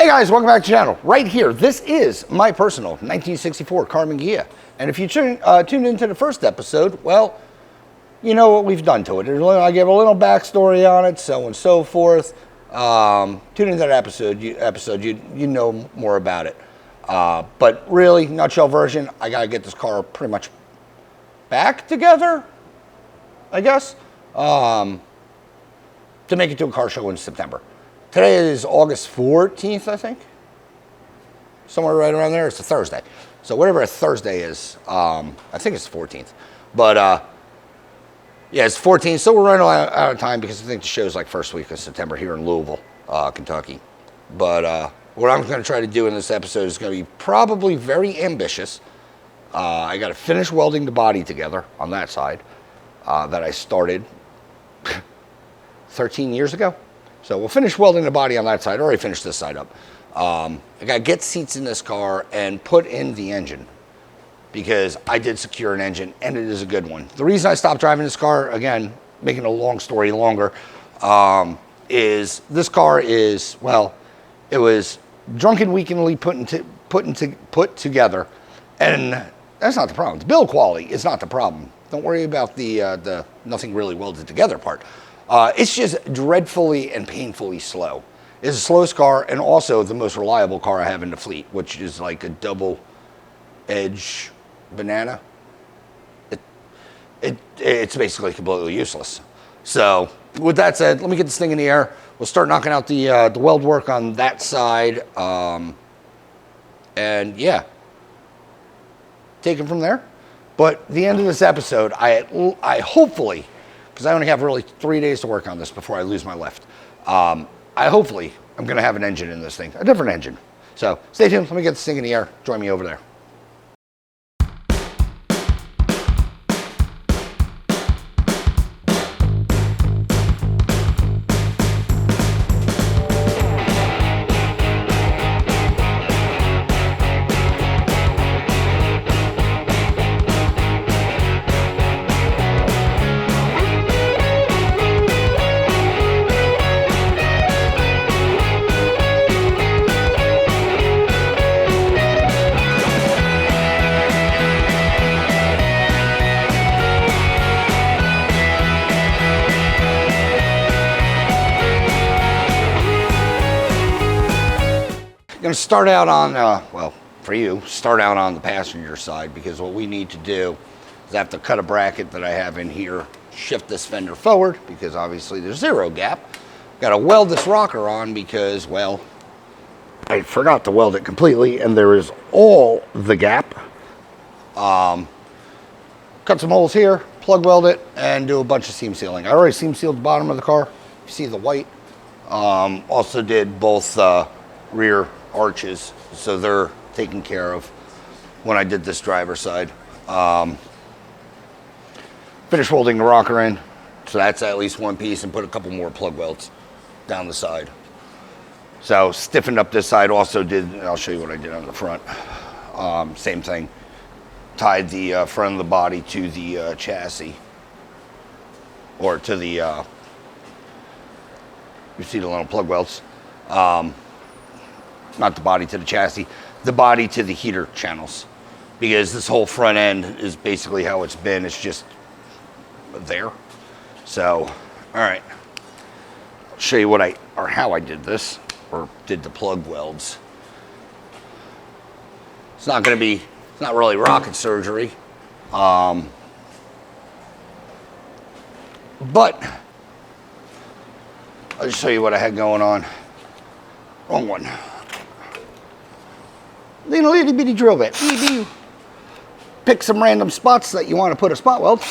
Hey guys, welcome back to the channel. Right here, this is my personal 1964 Karmann Ghia. And if you tuned into the first episode, well, you know what we've done to it. I gave a little backstory on it, so on and so forth. Tune into that episode, you know more about it. But really, nutshell version, I gotta get this car pretty much back together, I guess, to make it to a car show in September. Today is August 14th, I think. Somewhere right around there. It's a Thursday. So whatever a Thursday is, I think it's the 14th. But yeah, it's 14th, so we're running out of time because I think the show's like first week of September here in Louisville, Kentucky. But what I'm going to try to do in this episode is going to be probably very ambitious. I got to finish welding the body together on that side that I started 13 years ago. So we'll finish welding the body on that side. I already finished this side up. I got to get seats in this car and put in the engine because I did secure an engine and it is a good one. The reason I stopped driving this car, again, making a long story longer, is this car is, well, it was drunken weekendly put together, and that's not the problem. The build quality is not the problem. Don't worry about the nothing really welded together part. It's just dreadfully and painfully slow. It's the slowest car and also the most reliable car I have in the fleet, which is like a double edge banana. It's basically completely useless. So with that said, let me get this thing in the air. We'll start knocking out the weld work on that side. And yeah, take it from there. But the end of this episode, I hopefully, because I only have really 3 days to work on this before I lose my lift. I'm going to have an engine in this thing, a different engine. So stay tuned. Let me get this thing in the air. Join me over there. Going to start out on, well, for you, start out on the passenger side, because what we need to do is I have to cut a bracket that I have in here, shift this fender forward, because obviously there's zero gap. Got to weld this rocker on because, well, I forgot to weld it completely, and there is all the gap. Cut some holes here, plug weld it, and do a bunch of seam sealing. I already seam sealed the bottom of the car. You see the white. Also did both rear arches, so they're taken care of when I did this driver's side. Finished welding the rocker in, so that's at least one piece, and put a couple more plug welds down the side. So stiffened up this side, also did, I'll show you what I did on the front. Same thing, tied the front of the body to the chassis, or to the, you see the little plug welds. Not the body to the chassis, the body to the heater channels, because this whole front end is basically how it's been. It's just there. So, all right, I'll show you how I did this, or did the plug welds. It's not really rocket surgery, but I'll just show you what I had going on. Wrong one. Little bitty drill bit. Pick some random spots that you want to put a spot weld.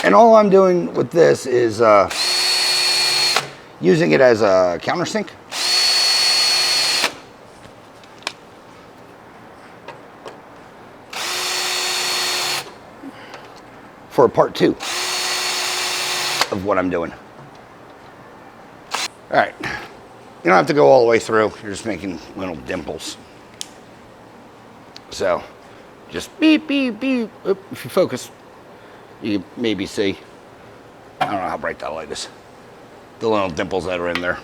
And all I'm doing with this is using it as a countersink. For part 2 of what I'm doing. All right. You don't have to go all the way through. You're just making little dimples. So, just beep, beep, beep. Oop, if you focus, you can maybe see. I don't know how bright that light is. The little dimples that are in there.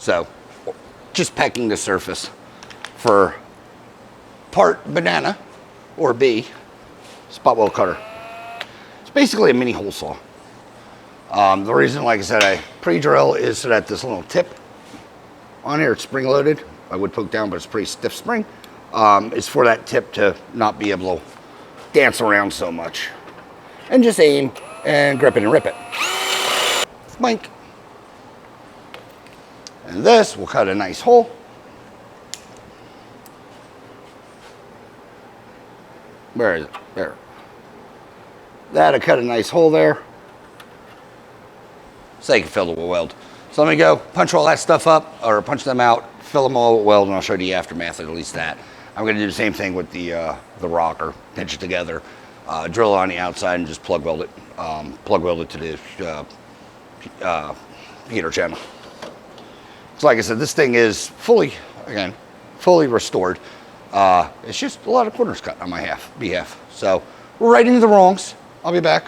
So, just pecking the surface for part banana or B spot weld cutter. It's basically a mini hole saw. The reason, like I said, I pre-drill is so that this little tip on here, it's spring loaded. I would poke down, but it's pretty stiff spring. Is for that tip to not be able to dance around so much. And just aim and grip it and rip it. Boink. And this will cut a nice hole. Where is it? There. That'll cut a nice hole there. So you can fill it with weld. So let me go punch all that stuff up, or punch them out, fill them all with weld, and I'll show you the aftermath, at least that. I'm going to do the same thing with the rocker, pinch it together, drill it on the outside, and just plug weld it. Plug weld it to the heater channel. So like I said, this thing is fully restored. It's just a lot of corners cut on my behalf. So we're right into the wrongs. I'll be back.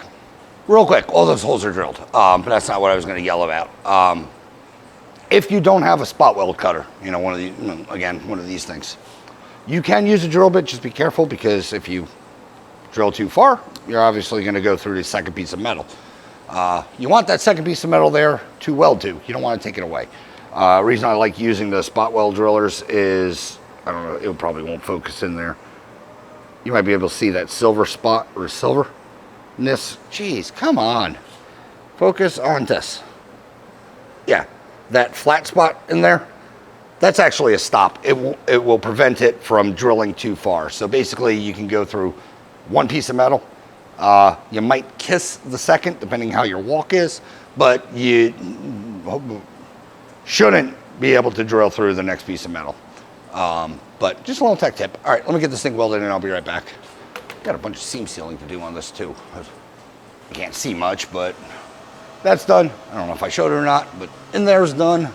Real quick, all those holes are drilled, but that's not what I was going to yell about. If you don't have a spot weld cutter, you know, one of these things, you can use a drill bit. Just be careful, because if you drill too far, you're obviously going to go through the second piece of metal. You want that second piece of metal there to weld to. You don't want to take it away. Reason I like using the spot weld drillers is, I don't know, it probably won't focus in there. You might be able to see that silver spot, or silverness. Jeez, come on. Focus on this. Yeah, that flat spot in there, that's actually a stop. It will prevent it from drilling too far. So basically you can go through one piece of metal. You might kiss the second, depending how your walk is, but you shouldn't be able to drill through the next piece of metal. But just a little tech tip. All right, let me get this thing welded and I'll be right back. Got a bunch of seam sealing to do on this too. You can't see much, but that's done. I don't know if I showed it or not, but in there's done.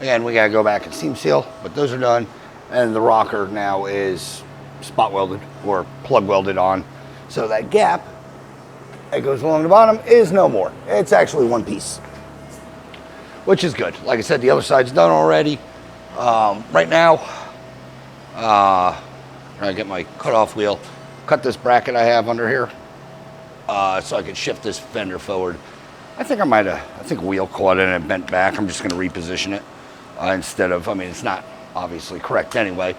Again, we gotta go back and seam seal, but those are done. And the rocker now is spot welded or plug welded on. So that gap that goes along the bottom is no more. It's actually one piece, which is good. Like I said, the other side's done already. Right now, I get my cutoff wheel, cut this bracket I have under here, so I can shift this fender forward. I think wheel caught in and bent back. I'm just going to reposition it instead of, I mean, it's not obviously correct anyway,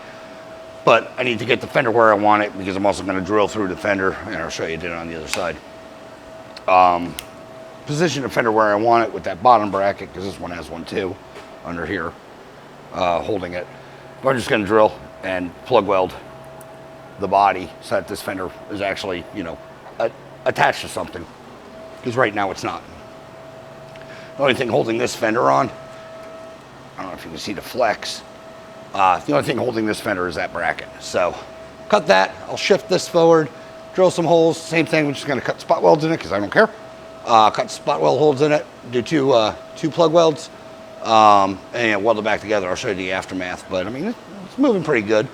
but I need to get the fender where I want it, because I'm also going to drill through the fender, and I'll show you it on the other side. Position the fender where I want it with that bottom bracket, because this one has one too under here, holding it. But I'm just going to drill and plug weld the body so that this fender is actually, you know, attached to something, because right now it's not. The only thing holding this fender on, I don't know if you can see the flex, the only thing holding this fender is that bracket. So cut that, I'll shift this forward, drill some holes, same thing, we're just going to cut spot welds in it because I don't care. Cut spot weld holes in it, do two plug welds, and weld it back together. I'll show you the aftermath, but I mean, it's moving pretty good.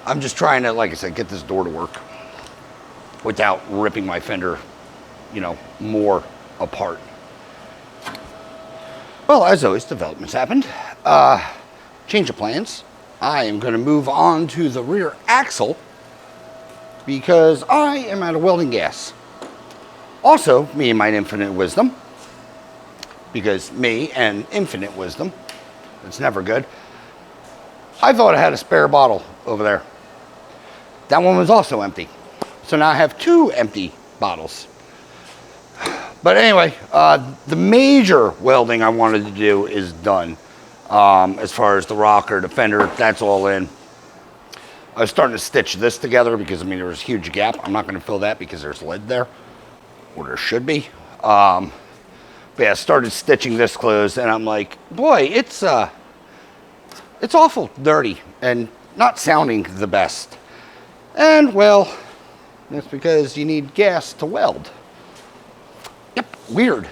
I'm just trying to, like I said, get this door to work without ripping my fender, you know, more apart. Well, as always, developments happened. Change of plans. I am going to move on to the rear axle because I am out of welding gas. Also, me and my infinite wisdom, because me and infinite wisdom, it's never good. I thought I had a spare bottle over there. That one was also empty. So now I have two empty bottles. But anyway, the major welding I wanted to do is done. As far as the rocker, the fender, that's all in. I was starting to stitch this together because, I mean, there was a huge gap. I'm not going to fill that because there's lead there, or there should be. But yeah, I started stitching this closed, and I'm like, boy, it's awful dirty and not sounding the best. And, well, that's because you need gas to weld. Yep, weird.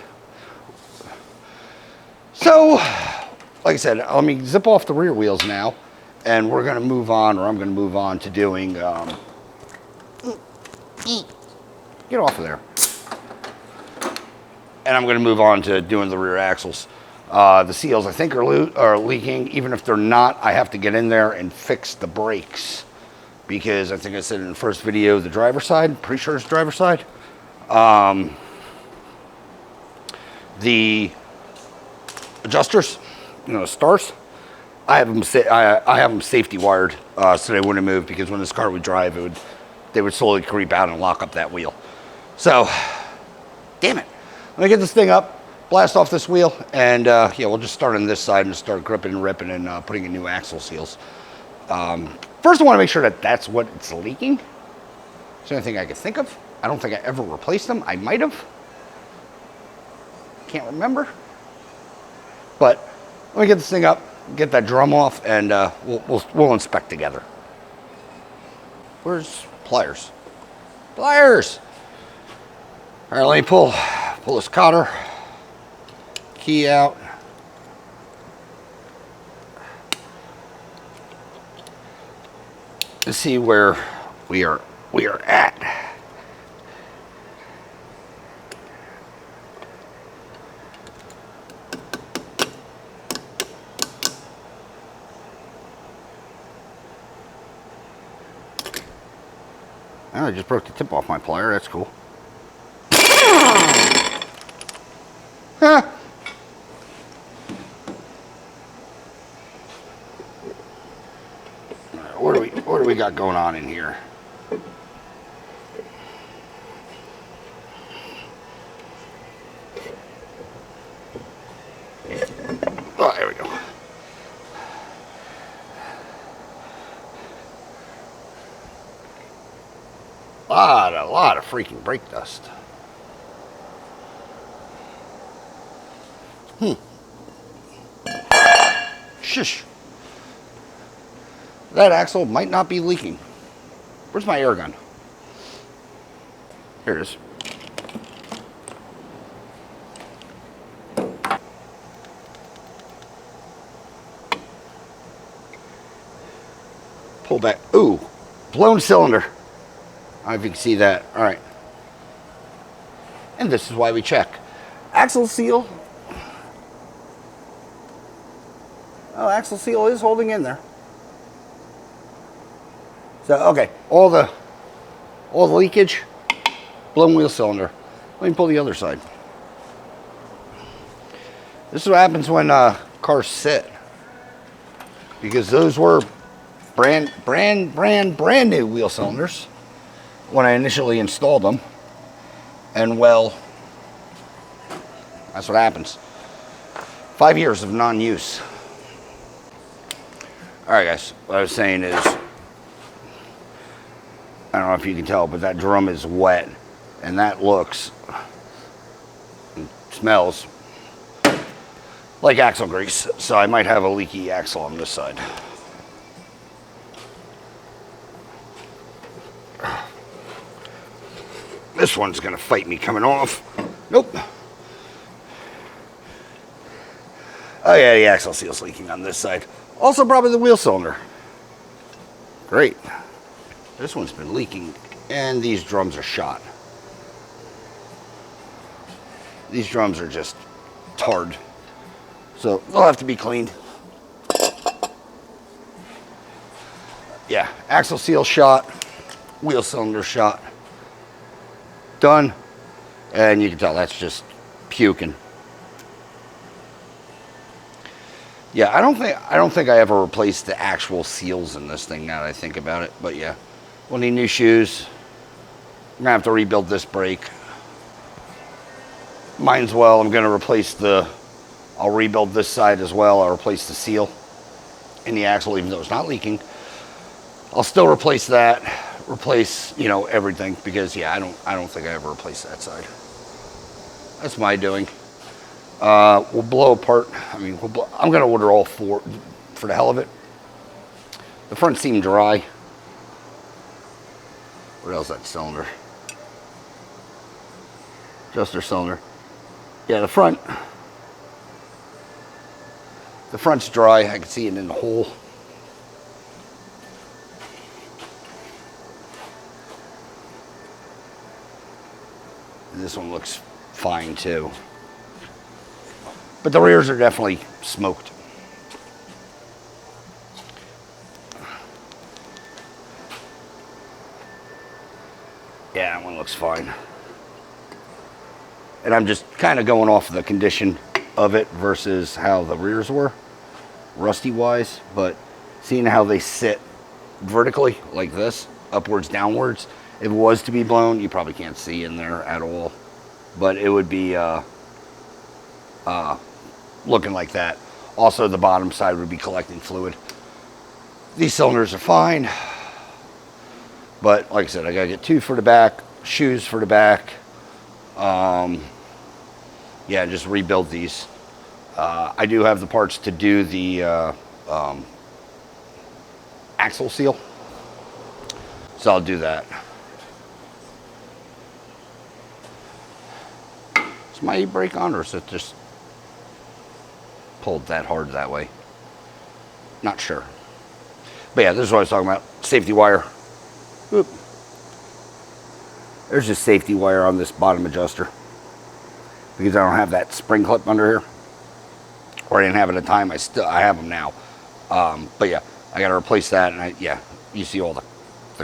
So, like I said, let me zip off the rear wheels now, and we're going to move on, or I'm going to move on to doing, get off of there. And I'm going to move on to doing the rear axles. The seals, I think, are leaking. Even if they're not, I have to get in there and fix the brakes. Because I think I said in the first video, the driver's side, pretty sure it's driver's side. The adjusters, you know, stars, I have them safety wired so they wouldn't move, because when this car would drive, they would slowly creep out and lock up that wheel. So, damn it. Let me get this thing up, blast off this wheel, and yeah, we'll just start on this side and start gripping and ripping and putting in new axle seals. First, I want to make sure that that's what it's leaking. It's the only thing I can think of. I don't think I ever replaced them. I might have. Can't remember. But let me get this thing up, get that drum off, and we'll inspect together. Where's pliers? Pliers! All right, let me pull this cotter key out. To see where we are at. Oh, I just broke the tip off my plier. That's cool. Huh. What do we got going on in here? Oh, there we go. A lot of freaking brake dust. Shush. That axle might not be leaking. Where's my air gun? Here it is. Pull back. Ooh, blown cylinder. I don't know if you can see that. All right. And this is why we check. Axle seal. Oh, axle seal is holding in there. So, okay, all the leakage, blown wheel cylinder. Let me pull the other side. This is what happens when cars sit. Because those were brand new wheel cylinders when I initially installed them. And well, that's what happens. 5 years of non-use. All right, guys, what I was saying is, I don't know if you can tell, but that drum is wet, and that looks and smells like axle grease. So I might have a leaky axle on this side. This one's gonna fight me coming off. Nope. Oh yeah, the axle seal's leaking on this side. Also probably the wheel cylinder. Great. This one's been leaking, and these drums are shot. These drums are just tarred. So they'll have to be cleaned. Yeah, axle seal shot, wheel cylinder shot. Done. And you can tell that's just puking. Yeah, I don't think I ever replaced the actual seals in this thing now that I think about it. But yeah, we'll need new shoes. I'm gonna have to rebuild this brake. Might as well. I'm gonna replace I'll rebuild this side as well. I'll replace the seal in the axle, even though it's not leaking. I'll still replace that. Replace, you know, everything, because yeah, I don't think I ever replaced that side. That's my doing. We'll blow apart. I mean, I'm gonna order all four for the hell of it. The front seam dry. What else? That cylinder. Adjuster cylinder. Yeah, the front's dry. I can see it in the hole. And this one looks fine too. But the rears are definitely smoked. Yeah, that one looks fine. And I'm just kind of going off the condition of it versus how the rears were, rusty-wise. But seeing how they sit vertically like this, upwards, downwards, if it was to be blown, you probably can't see in there at all. But it would be looking like that. Also, the bottom side would be collecting fluid. These cylinders are fine. But like I said, I gotta get 2 for the back, shoes for the back. Yeah, just rebuild these. I do have the parts to do the axle seal. So I'll do that. Is my e-brake on, or is it just pulled that hard that way? Not sure. But yeah, this is what I was talking about. Safety wire. Oop. There's just safety wire on this bottom adjuster, because I don't have that spring clip under here, or I didn't have it at the time. I have them now. But yeah, I got to replace that, and yeah, you see all the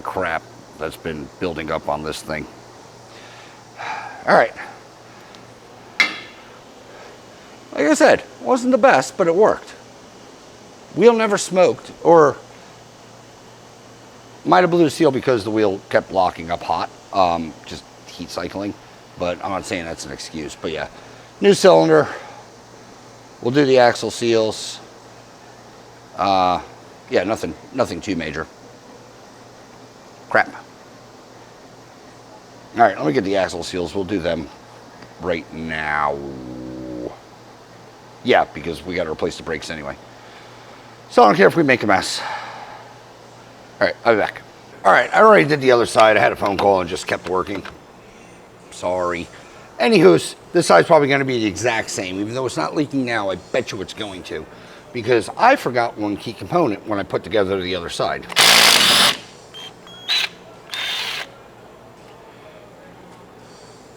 crap that's been building up on this thing. All right. Like I said, wasn't the best, but it worked. Wheel never smoked, or might have blew the seal because the wheel kept locking up hot, just heat cycling. But I'm not saying that's an excuse. But yeah, new cylinder. We'll do the axle seals. Yeah, nothing too major. Crap. All right, let me get the axle seals. We'll do them right now. Yeah, because we got to replace the brakes anyway. So I don't care if we make a mess. All right, I'll be back. All right, I already did the other side. I had a phone call and just kept working. Sorry. Anywho's, this side's probably going to be the exact same. Even though it's not leaking now, I bet you it's going to. Because I forgot one key component when I put together the other side.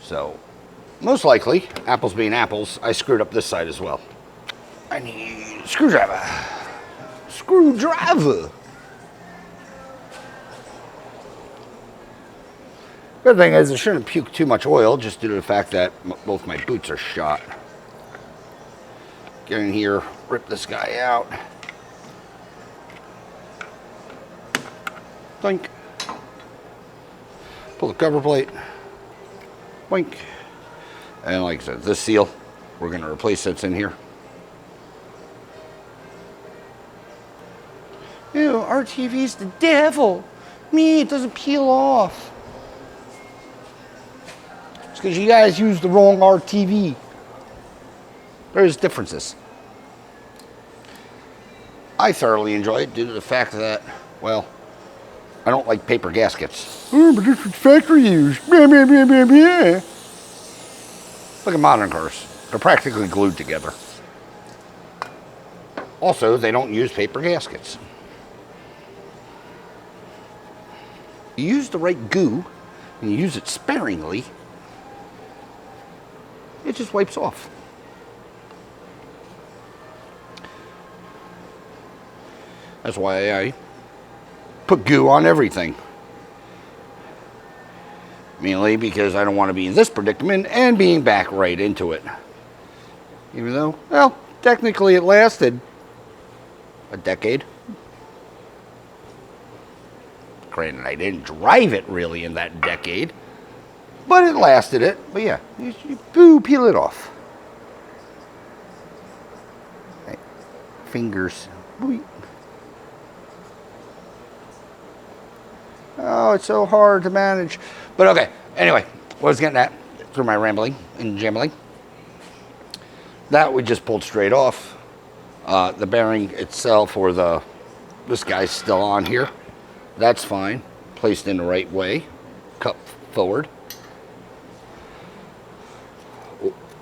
So, most likely, apples being apples, I screwed up this side as well. I need a screwdriver. Screwdriver! Good thing is I shouldn't puke too much oil, just due to the fact that both my boots are shot. Get in here, rip this guy out. Boink. Pull the cover plate. Boink. And like I said, this seal, we're going to replace that's in here. Ew, RTV's the devil. Me, it doesn't peel off. It's because you guys use the wrong RTV. There's differences. I thoroughly enjoy it due to the fact that, well, I don't like paper gaskets. Oh, but this was factory used. Blah, blah, blah, blah, blah. Look at modern cars. They're practically glued together. Also, they don't use paper gaskets. You use the right goo, and you use it sparingly, it just wipes off. That's why I put goo on everything. Mainly because I don't want to be in this predicament and being back right into it. Even though, well, technically it lasted a decade. Granted, I didn't drive it really in that decade, but it lasted it. But yeah, you peel it off. Hey, fingers. Boop. Oh, it's so hard to manage. But okay, anyway, what I was getting at through my rambling and jambling, that we just pulled straight off. The bearing itself, or this guy's still on here. That's fine. Placed in the right way. Cup forward.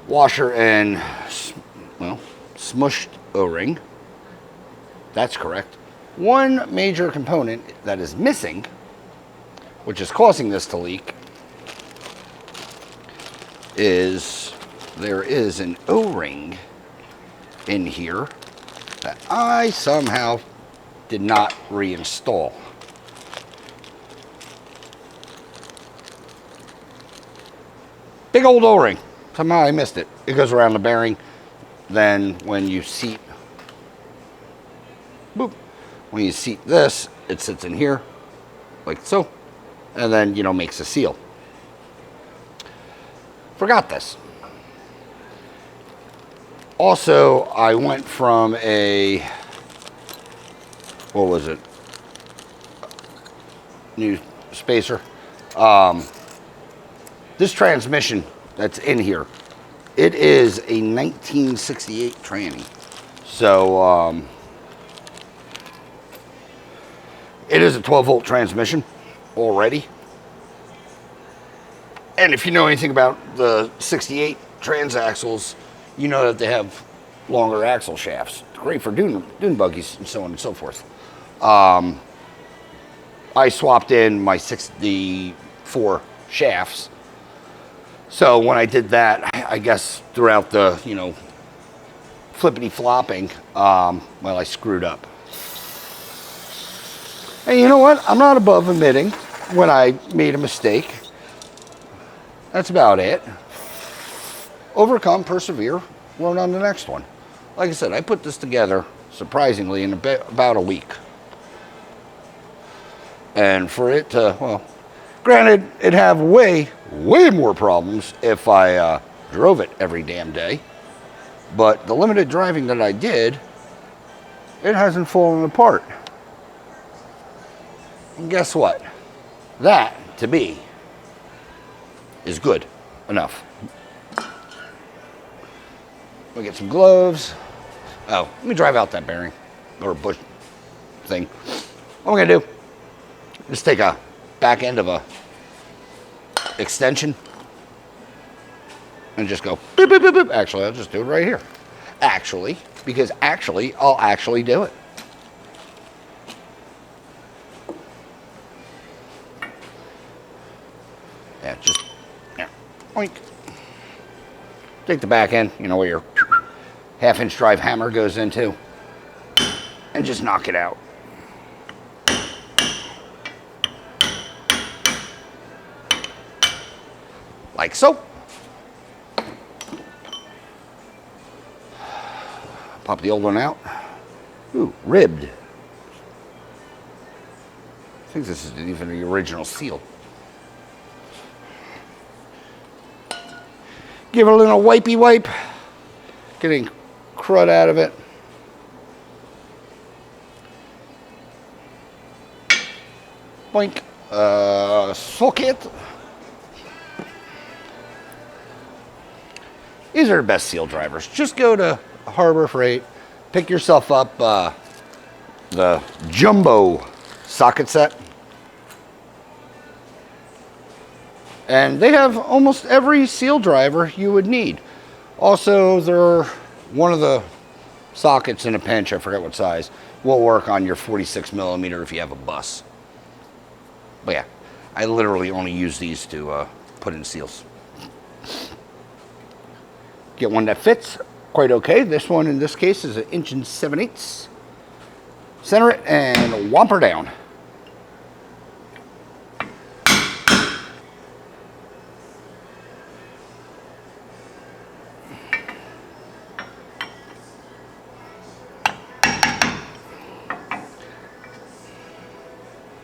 Washer and, well, smushed O-ring. That's correct. One major component that is missing, which is causing this to leak, is there is an O-ring in here that I somehow did not reinstall. Big old O-ring. Somehow I missed it. It goes around the bearing. Then when you seat, boop, when you seat this, it sits in here, like so, and then, you know, makes a seal. Forgot this. Also, I went from a, what was it? New spacer. This transmission that's in here, it is a 1968 tranny. So, it is a 12-volt transmission already. And if you know anything about the 68 transaxles, you know that they have longer axle shafts. Great for dune buggies and so on and so forth. I swapped in my 64 shafts. So when I did that, I guess throughout the, you know, flippity flopping, well, I screwed up. And you know what? I'm not above admitting when I made a mistake. That's about it. Overcome, persevere, learn on the next one. Like I said, I put this together, surprisingly, in about a week. And for it to, well, granted, it'd have way more problems if I drove it every damn day. But the limited driving that I did, it hasn't fallen apart. And guess what? That, to me, is good enough. We get some gloves. Oh, let me drive out that bearing or bush thing. What I'm gonna do, just take a back end of a extension and just go boop, boop, boop, boop. Actually, I'll just do it right here. Actually, because actually, I'll actually do it. Yeah, just, yeah, oink. Take the back end, you know, where your half-inch drive hammer goes into, and just knock it out. Like so. Pop the old one out. Ooh, ribbed. I think this is even the original seal. Give it a little wipey wipe. Getting crud out of it. Boink. Socket. These are the best seal drivers. Just go to Harbor Freight, pick yourself up the jumbo socket set. And they have almost every seal driver you would need. Also, they're one of the sockets in a pinch, I forget what size, will work on your 46 millimeter if you have a bus. But yeah, I literally only use these to put in seals. Get one that fits quite okay. This one in this case is an Engine 7/8. Center it and whomp her down.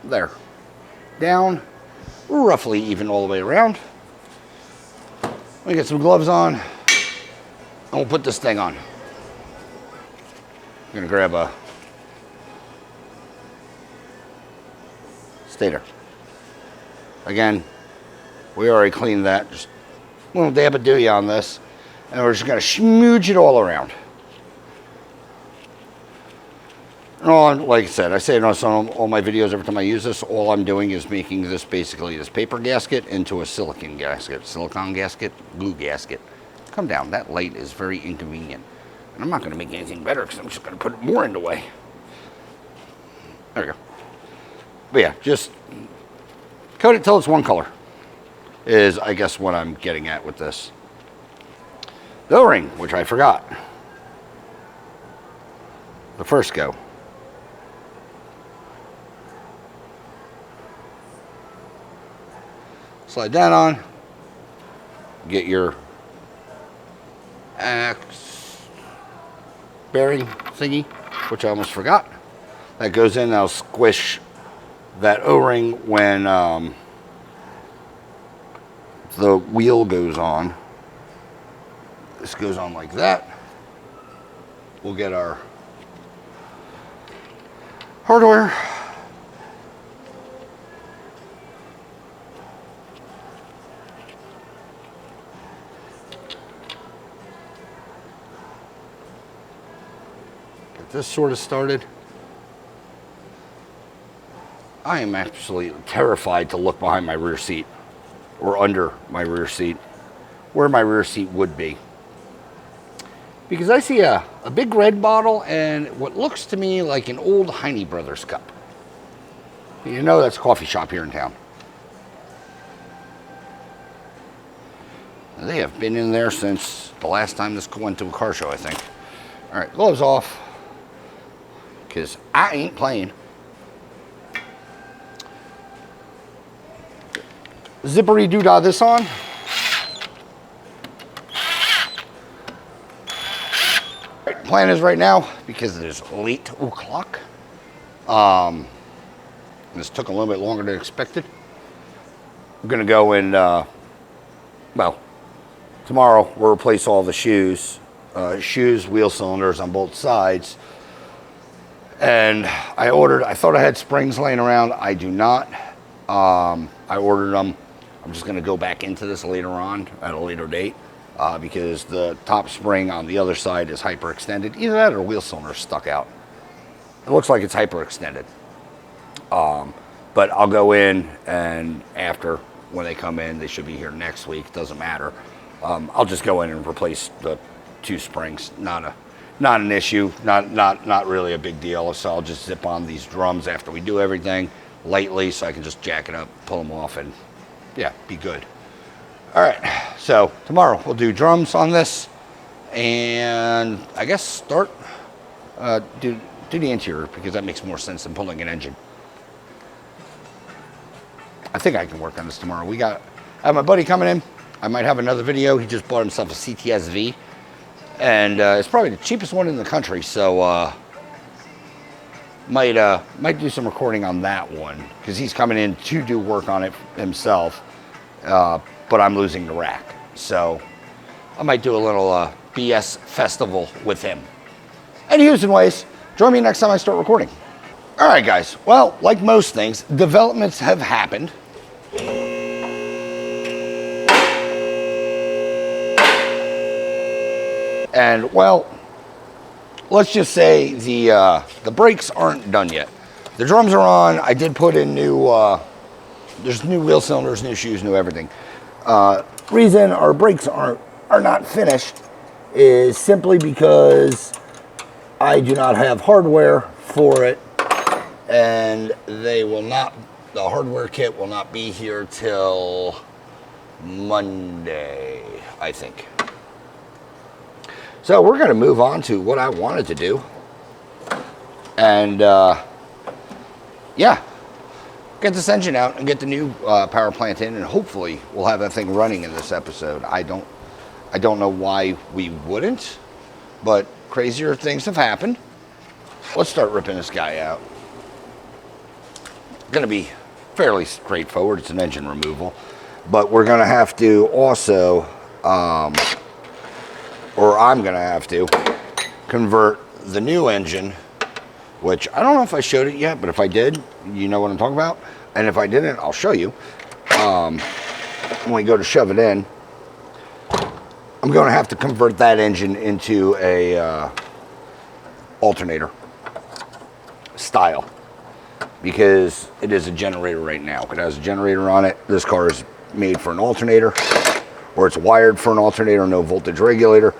There. Down, roughly even all the way around. Let me get some gloves on, and we'll put this thing on. I'm gonna grab a stator. Again, we already cleaned that. Just a little dab of Ghia on this, and we're just gonna smooch it all around. And like I said, I say it on all my videos every time I use this. All I'm doing is making this basically this paper gasket into a silicon gasket, glue gasket. Come down. That light is very inconvenient, and I'm not going to make anything better because I'm just going to put more in the way. There we go. But yeah, just coat it till it's one color. Is I guess what I'm getting at with this. The O-ring, which I forgot. the first go. Slide that on. Get your axe bearing thingy, which I almost forgot. That goes in. That'll squish that O-ring when the wheel goes on. This goes on like that. We'll get our hardware. Get this sort of started. I am absolutely terrified to look behind my rear seat or under my rear seat, where my rear seat would be. Because I see a big red bottle and what looks to me like an old Heine Brothers cup. You know that's a coffee shop here in town. They have been in there since the last time this went to a car show, I think. All right, gloves off, because I ain't playing. Zippery doodah this on. Right, plan is right now, because it is late o'clock. This took a little bit longer than expected. I'm gonna go and, well, tomorrow we'll replace all the shoes, wheel cylinders on both sides. And I thought I had springs laying around. I do not. I ordered them. I'm just going to go back into this later on at a later date because the top spring on the other side is hyperextended. Either that or wheel cylinder stuck out. It looks like it's hyperextended. But I'll go in, and after, when they come in, they should be here next week. Doesn't matter. I'll just go in and replace the 2 springs. Not an issue. Not really a big deal. So I'll just zip on these drums after we do everything lightly, so I can just jack it up, pull them off, and yeah, be good. All right, so tomorrow we'll do drums on this, and I guess start do the interior, because that makes more sense than pulling an engine. I think I can work on this tomorrow. I have my buddy coming in. I might have another video. He just bought himself a CTS-V, and it's probably the cheapest one in the country, so might do some recording on that one, because he's coming in to do work on it himself, but I'm losing the rack, so I might do a little BS festival with him. And Houston ways, join me next time I start recording. All right, guys. Well, like most things, developments have happened. And well, let's just say the brakes aren't done yet. The drums are on. I did put in there's new wheel cylinders, new shoes, new everything. Reason our brakes are not finished is simply because I do not have hardware for it, and the hardware kit will not be here till Monday, I think. So we're going to move on to what I wanted to do. And yeah, get this engine out and get the new power plant in, and hopefully we'll have that thing running in this episode. I don't know why we wouldn't, but crazier things have happened. Let's start ripping this guy out. Going to be fairly straightforward. It's an engine removal, but we're going to have to also or I'm going to have to convert the new engine, which I don't know if I showed it yet, but if I did, you know what I'm talking about. And if I didn't, I'll show you. When we go to shove it in, I'm going to have to convert that engine into a alternator style, because it is a generator right now. It has a generator on it. This car is made for an alternator, or it's wired for an alternator, no voltage regulator.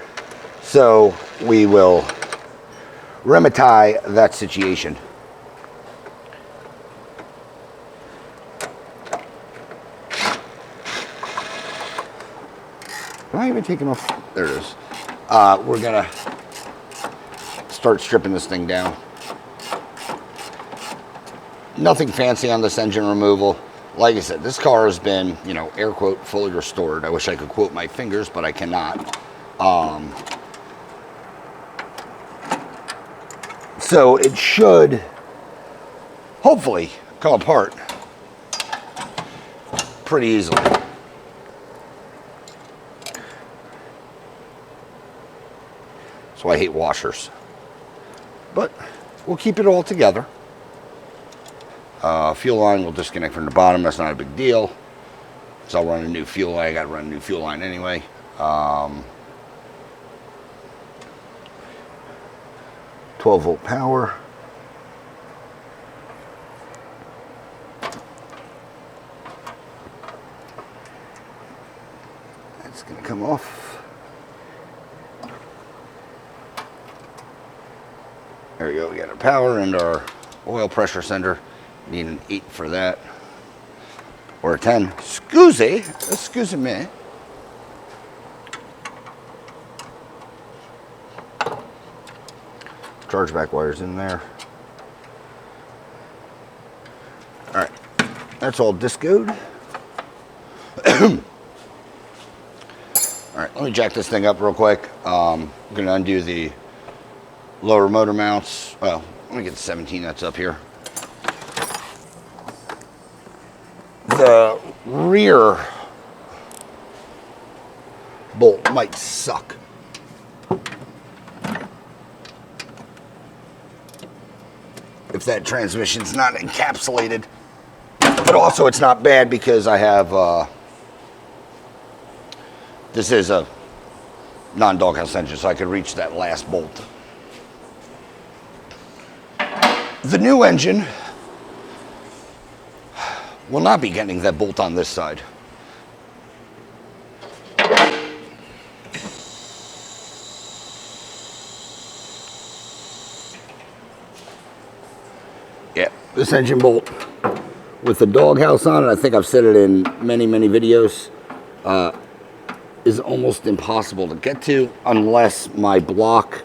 So we will remedy that situation. Am I even taking off? There it is. We're gonna start stripping this thing down. Nothing fancy on this engine removal. Like I said, this car has been, you know, air quote, fully restored. I wish I could quote my fingers, but I cannot. So it should hopefully come apart pretty easily. That's why I hate washers. But we'll keep it all together. Fuel line will disconnect from the bottom. That's not a big deal. So I'll run a new fuel line. I got to run a new fuel line anyway. 12-volt power. That's going to come off. There we go. We got our power and our oil pressure sender. Need an 8 for that. Or a 10. Excuse me. Charge back wires in there. Alright. That's all discoed. Alright, let me jack this thing up real quick. I'm going to undo the lower motor mounts. Well, let me get the 17 that's up here. The rear bolt might suck. If that transmission's not encapsulated. But also it's not bad because I have, this is a non-doghouse engine, so I could reach that last bolt. The new engine will not be getting that bolt on this side. Yeah, this engine bolt with the doghouse on it, I think I've said it in many, many videos, is almost impossible to get to unless my block,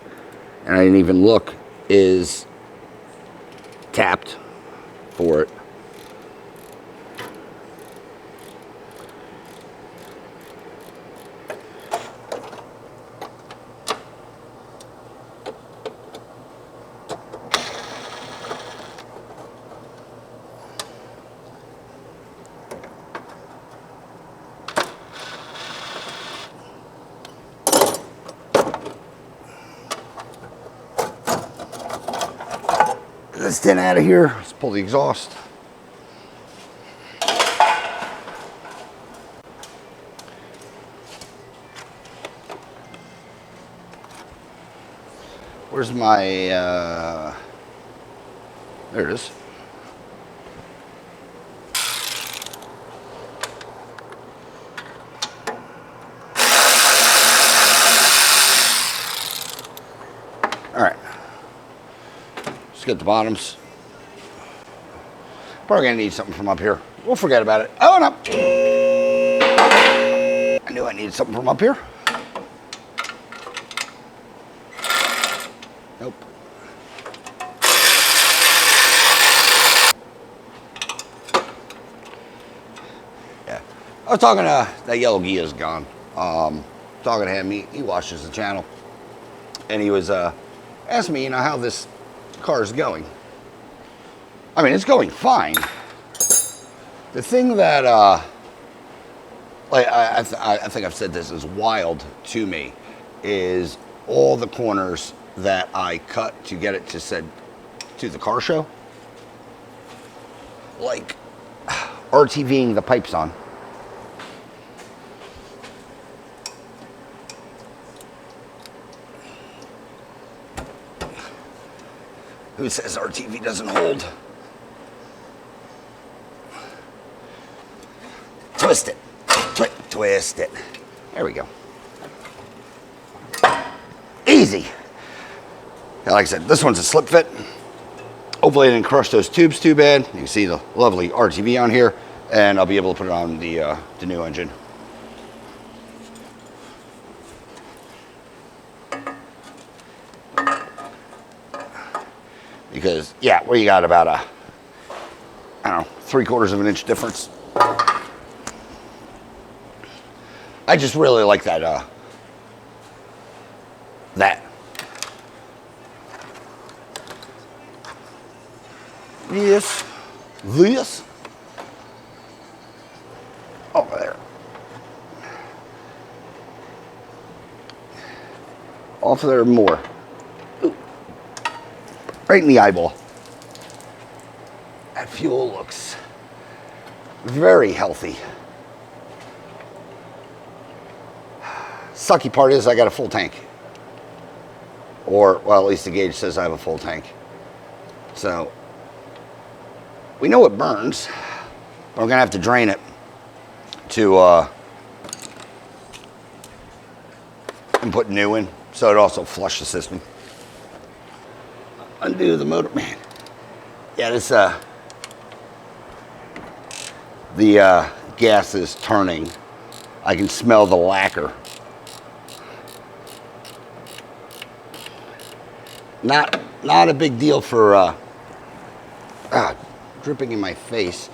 and I didn't even look, is tapped for it. This tin out of here. Let's pull the exhaust. Where's my there it is. All right. Let's get the bottoms. Probably gonna need something from up here. We'll forget about it. Oh no! I knew I needed something from up here. Nope. Yeah. I was talking to that yellow Ghia's gone. Talking to him, he watches the channel. And he was asking me, you know, how this car is going. I mean, it's going fine. The thing that, like I think I've said this is wild to me, is all the corners that I cut to get it to the car show. Like RTVing the pipes on. Who says RTV doesn't hold? Twist it. Twist it. There we go. Easy. Like I said, this one's a slip fit. Hopefully I didn't crush those tubes too bad. You can see the lovely RTV on here, and I'll be able to put it on the new engine. Because, yeah, well, you got about a, I don't know, 3/4 of an inch difference. I just really like that, This. Over there. Off of there more. Ooh. Right in the eyeball. That fuel looks very healthy. Sucky part is I got a full tank. Or, well, at least the gauge says I have a full tank. So, we know it burns, but I'm gonna have to drain it to, and put new in, so it also flush the system. Undo the motor, man. Yeah, this, the gas is turning. I can smell the lacquer. Not a big deal for, dripping in my face.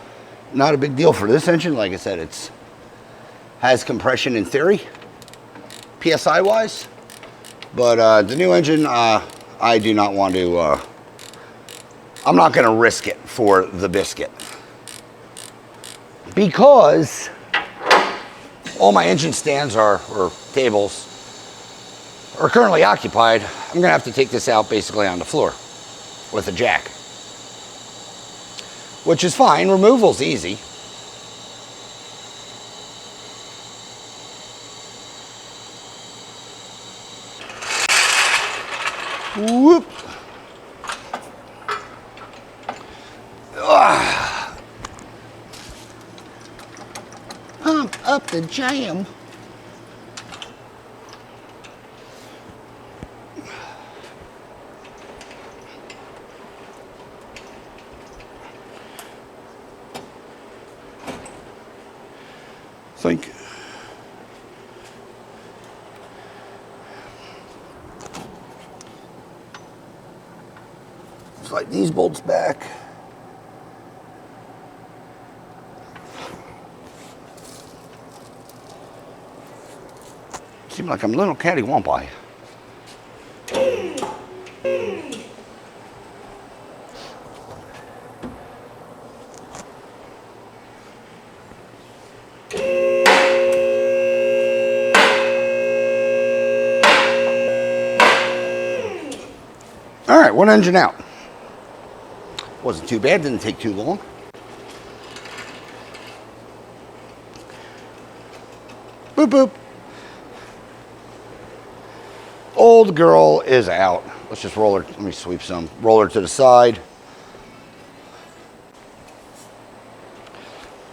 Not a big deal for this engine. Like I said, it's has compression in theory, PSI wise, but the new engine, I do not want to, I'm not going to risk it for the biscuit, because all my engine stands or tables are currently occupied. I'm going to have to take this out basically on the floor with a jack, which is fine. Removal's easy. Whoop. Pump up the jam. Think. Slide these bolts back. Seems like I'm a little catty-wampy. All right, one engine out. Wasn't too bad, didn't take too long. Boop, boop. Old girl is out. Let's just roll her. Let me sweep some. Roll her to the side.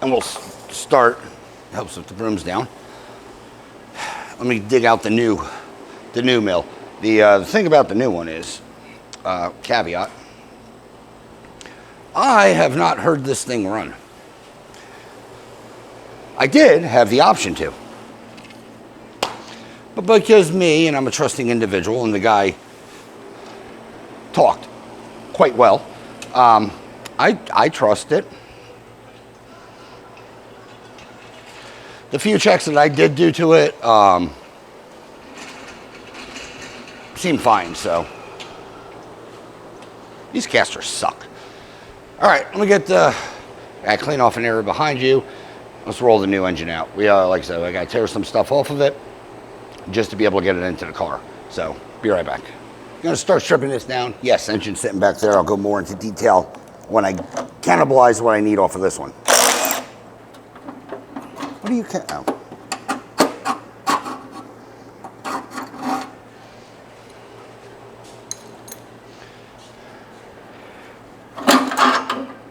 And we'll start. Helps if the broom's down. Let me dig out the new mill. The thing about the new one is, caveat, I have not heard this thing run. I did have the option to. But because me, and I'm a trusting individual, and the guy talked quite well, I trust it. The few checks that I did do to it seemed fine, so. These casters suck. All right, let me get clean off an area behind you. Let's roll the new engine out. We, like I said, I gotta tear some stuff off of it just to be able to get it into the car. So, be right back. I'm gonna start stripping this down. Yes, engine sitting back there. I'll go more into detail when I cannibalize what I need off of this one. What do you oh.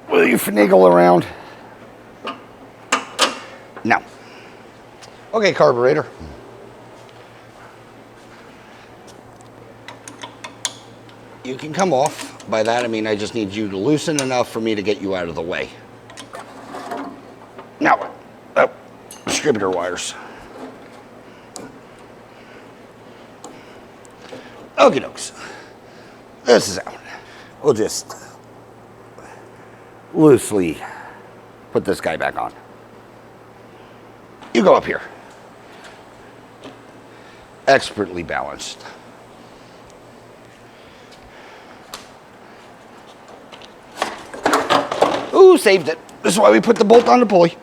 Will you finagle around? No. Okay, carburetor. You can come off. By that I mean I just need you to loosen enough for me to get you out of the way. Now, distributor wires. Okie dokes. This is out. we'll just loosely put this guy back on. You go up here. Expertly balanced. Ooh, saved it. This is why we put the bolt on the pulley.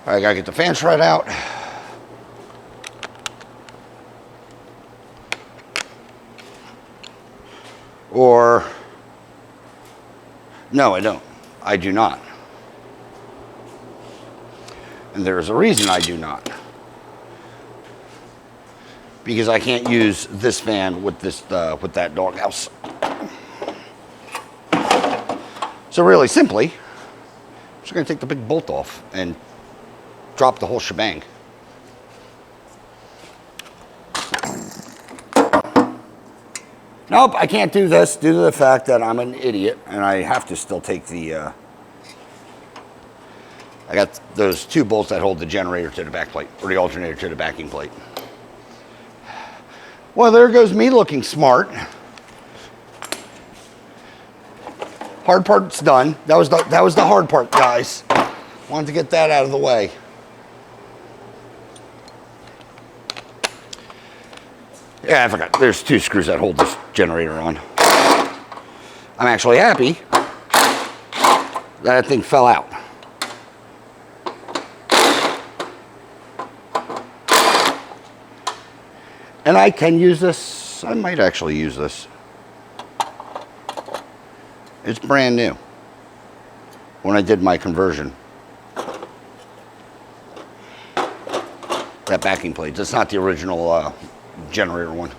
I gotta get the fan shroud out. Or, no, I don't. I do not. And there's a reason I do not. Because I can't use this fan with this with that doghouse. So really simply, I'm just going to take the big bolt off and drop the whole shebang. Nope, I can't do this due to the fact that I'm an idiot and I have to still take the, I got those two bolts that hold the generator to the back plate, or the alternator to the backing plate. Well, there goes me looking smart. Hard part's done. That was the hard part, guys. Wanted to get that out of the way. Yeah, I forgot. There's two screws that hold this generator on. I'm actually happy that thing fell out. And I can use this. I might actually use this. It's brand new. When I did my conversion. That backing plate. It's not the original generator one.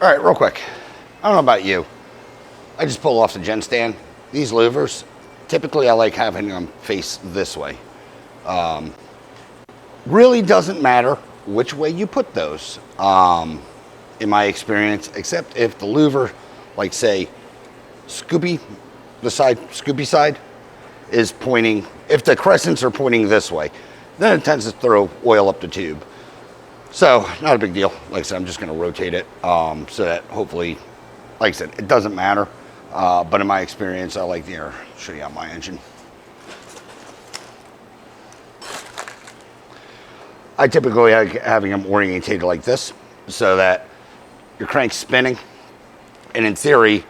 All right, real quick. I don't know about you. I just pull off the gen stand. These louvers, typically I like having them face this way. Really doesn't matter which way you put those, in my experience, except if the louver, like say, Scoopy side is pointing, if the crescents are pointing this way, then it tends to throw oil up the tube. So, not a big deal. Like I said, I'm just going to rotate it so that hopefully, like I said, it doesn't matter. But in my experience, I like the air. Show you on my engine. I typically like having them orientated like this so that your crank's spinning. And in theory,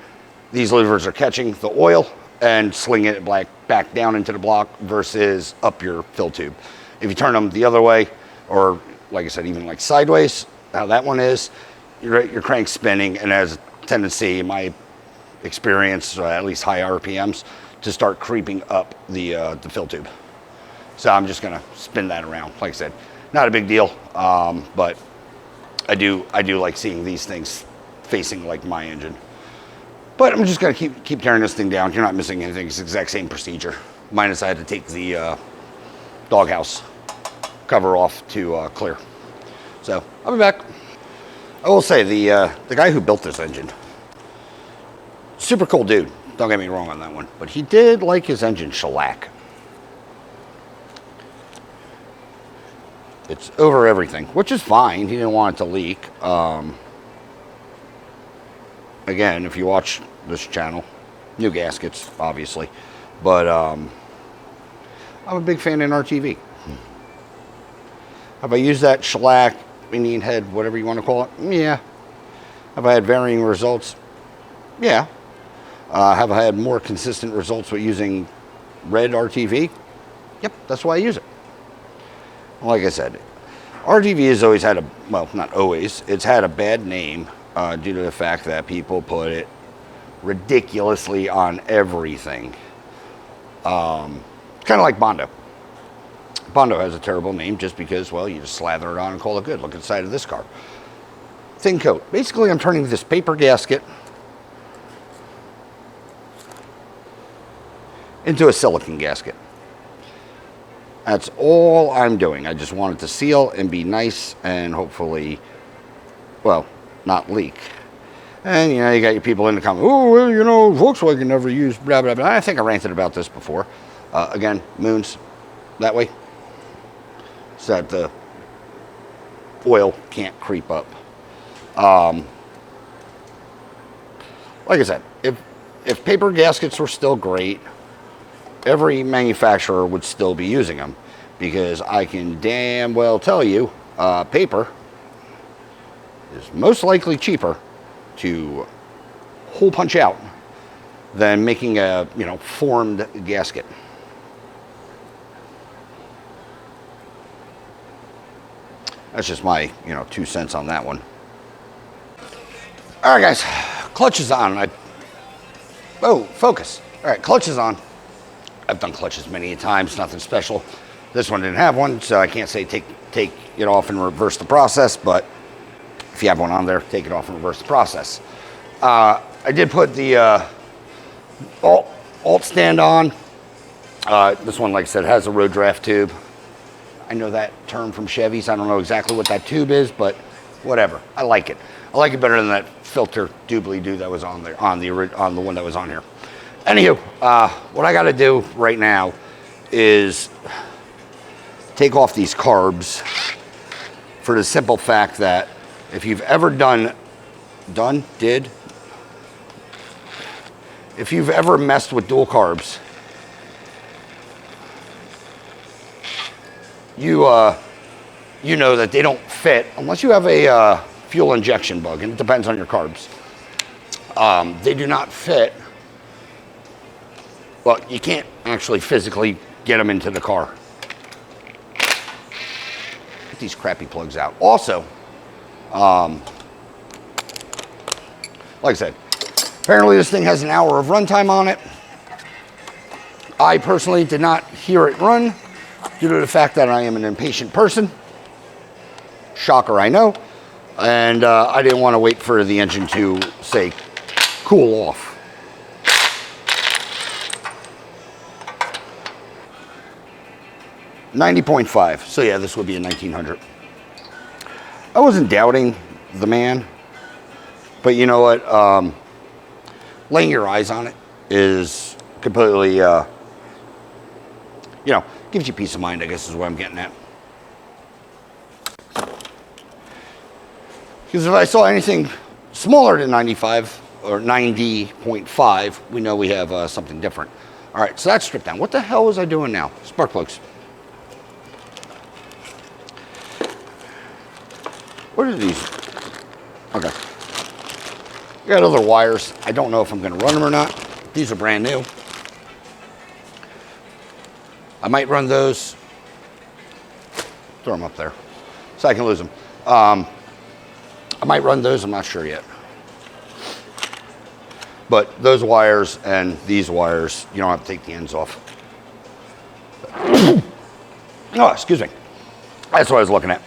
these louvers are catching the oil and slinging it back down into the block versus up your fill tube. If you turn them the other way, or like I said, even like sideways, how that one is, your crank's spinning and has a tendency, in my experience, at least high RPMs, to start creeping up the fill tube. So I'm just gonna spin that around. Like I said, not a big deal, but I do like seeing these things facing like my engine. But I'm just gonna keep tearing this thing down. You're not missing anything. It's the exact same procedure. Minus I had to take the doghouse cover off to clear. So I'll be back. I will say the guy who built this engine, super cool dude. Don't get me wrong on that one, but he did like his engine shellac. It's over everything, which is fine. He didn't want it to leak. Again, if you watch this channel, new gaskets, obviously, but I'm a big fan in RTV. Have I used that shellac, Indian head, whatever you want to call it? Yeah. Have I had varying results? Yeah. Have I had more consistent results with using red RTV? Yep, that's why I use it. Like I said, RTV has always had well, not always, it's had a bad name due to the fact that people put it ridiculously on everything. Kind of like Bondo. Bondo has a terrible name just because, well, you just slather it on and call it good. Look at the side of this car. Thin coat. Basically, I'm turning this paper gasket into a silicone gasket. That's all I'm doing. I just want it to seal and be nice and hopefully, well, not leak. And, you know, you got your people in the comments, oh, well, you know, Volkswagen never used blah, blah, blah. I think I ranted about this before. Again, moons that way so that the oil can't creep up. Like I said, if paper gaskets were still great, every manufacturer would still be using them, because I can damn well tell you, paper is most likely cheaper to hole punch out than making a, you know, formed gasket. That's just my, you know, 2 cents on that one. All right, guys, clutch is on. Oh, focus. All right, clutch is on. I've done clutches many times, nothing special. This one didn't have one, so I can't say take it off and reverse the process, but if you have one on there, take it off and reverse the process. I did put the alt stand on. This one, like I said, has a road draft tube. I know that term from Chevys. I don't know exactly what that tube is, but whatever. I like it. I like it better than that filter doobly-doo that was on there, on the one that was on here. Anywho, what I got to do right now is take off these carbs, for the simple fact that if you've ever if you've ever messed with dual carbs, you know that they don't fit unless you have a fuel injection bug, and it depends on your carbs. They do not fit. Well, you can't actually physically get them into the car. Get these crappy plugs out. Also, like I said, apparently this thing has an hour of runtime on it. I personally did not hear it run due to the fact that I am an impatient person. Shocker, I know. And I didn't want to wait for the engine to, say, cool off. $90.5. So yeah, this would be a 1900. I wasn't doubting the man, but you know what? Laying your eyes on it is completely, you know, gives you peace of mind, I guess is what I'm getting at. Because if I saw anything smaller than 95 or 90.5, we know we have something different. All right, so that's stripped down. What the hell was I doing now? Spark plugs. What are these? Okay. Got other wires. I don't know if I'm going to run them or not. These are brand new. I might run those. Throw them up there so I can lose them. I might run those. I'm not sure yet. But those wires and these wires, you don't have to take the ends off. Oh, excuse me. That's what I was looking at.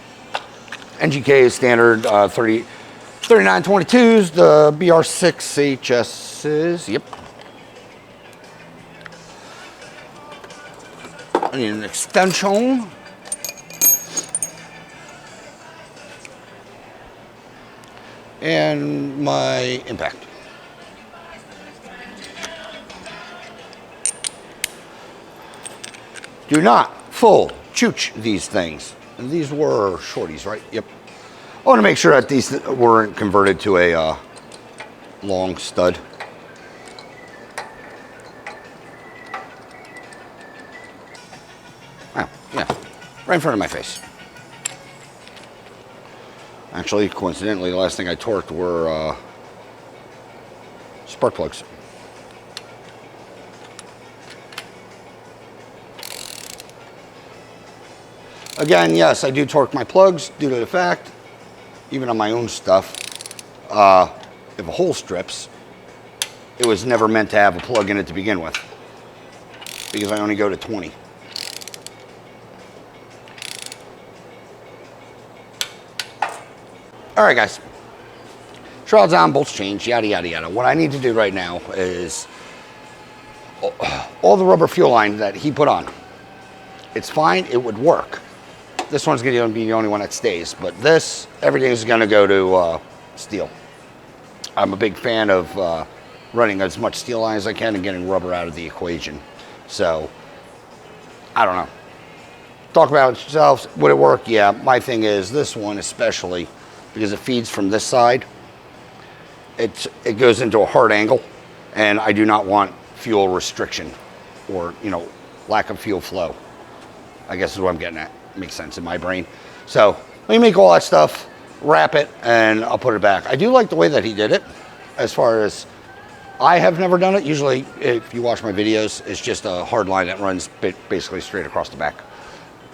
NGK is standard 3922s, the BR6 HSs, yep. I need an extension. And my impact. Do not full chooch these things. And these were shorties, right? Yep. I want to make sure that these weren't converted to a long stud. Oh, yeah, right in front of my face. Actually, coincidentally, the last thing I torqued were spark plugs. Again, yes, I do torque my plugs due to the fact, even on my own stuff, if a hole strips, it was never meant to have a plug in it to begin with, because I only go to 20. All right, guys. Shrouds on, bolts changed, yada, yada, yada. What I need to do right now is all the rubber fuel line that he put on. It's fine, it would work. This one's going to be the only one that stays, but this, everything is going to go to steel. I'm a big fan of running as much steel line as I can and getting rubber out of the equation. So, I don't know. Talk about it yourselves. Would it work? Yeah. My thing is this one especially, because it feeds from this side, it goes into a hard angle, and I do not want fuel restriction or, you know, lack of fuel flow, I guess is what I'm getting at. Makes sense in my brain. So let me make all that stuff, wrap it, and I'll put it back. I do like the way that he did it. As far as I have never done it. Usually, if you watch my videos, it's just a hard line that runs basically straight across the back.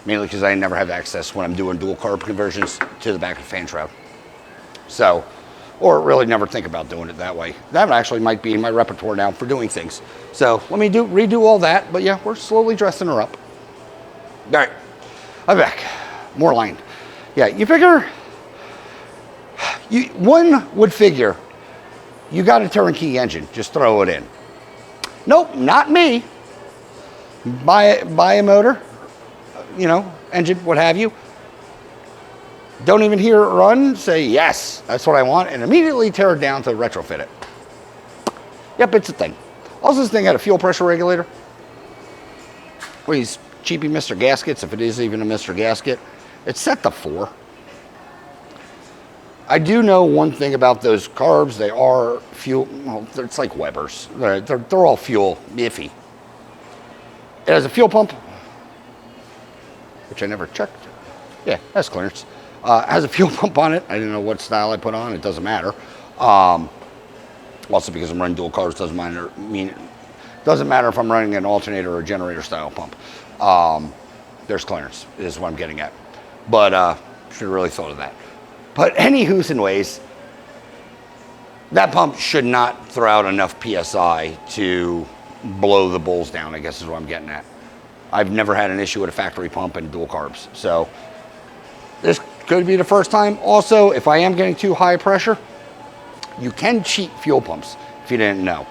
Mainly because I never have access when I'm doing dual carb conversions to the back of the fan shroud. So, or really never think about doing it that way. That actually might be in my repertoire now for doing things. So let me redo all that. But yeah, we're slowly dressing her up. All right, I'm back. More line. Yeah, you figure, one would figure, you got a turnkey engine, just throw it in. Nope, not me. Buy a motor, you know, engine, what have you. Don't even hear it run, say, yes, that's what I want, and immediately tear it down to retrofit it. Yep, it's a thing. Also, this thing had a fuel pressure regulator. Well, these cheapy Mr. Gaskets, if it is even a Mr. Gasket, it's set to 4. I do know one thing about those carbs. They are fuel, well, it's like Weber's. They're all fuel iffy. It has a fuel pump, which I never checked. Yeah, that's clearance. It has a fuel pump on it. I didn't know what style I put on. It doesn't matter. Also, because I'm running dual carbs, doesn't matter if I'm running an alternator or a generator style pump. There's clearance, is what I'm getting at. But should have really thought of that. But anywho's and ways, that pump should not throw out enough PSI to blow the bulls down, I guess is what I'm getting at. I've never had an issue with a factory pump and dual carbs. So this could be the first time. Also, if I am getting too high pressure, you can cheat fuel pumps if you didn't know.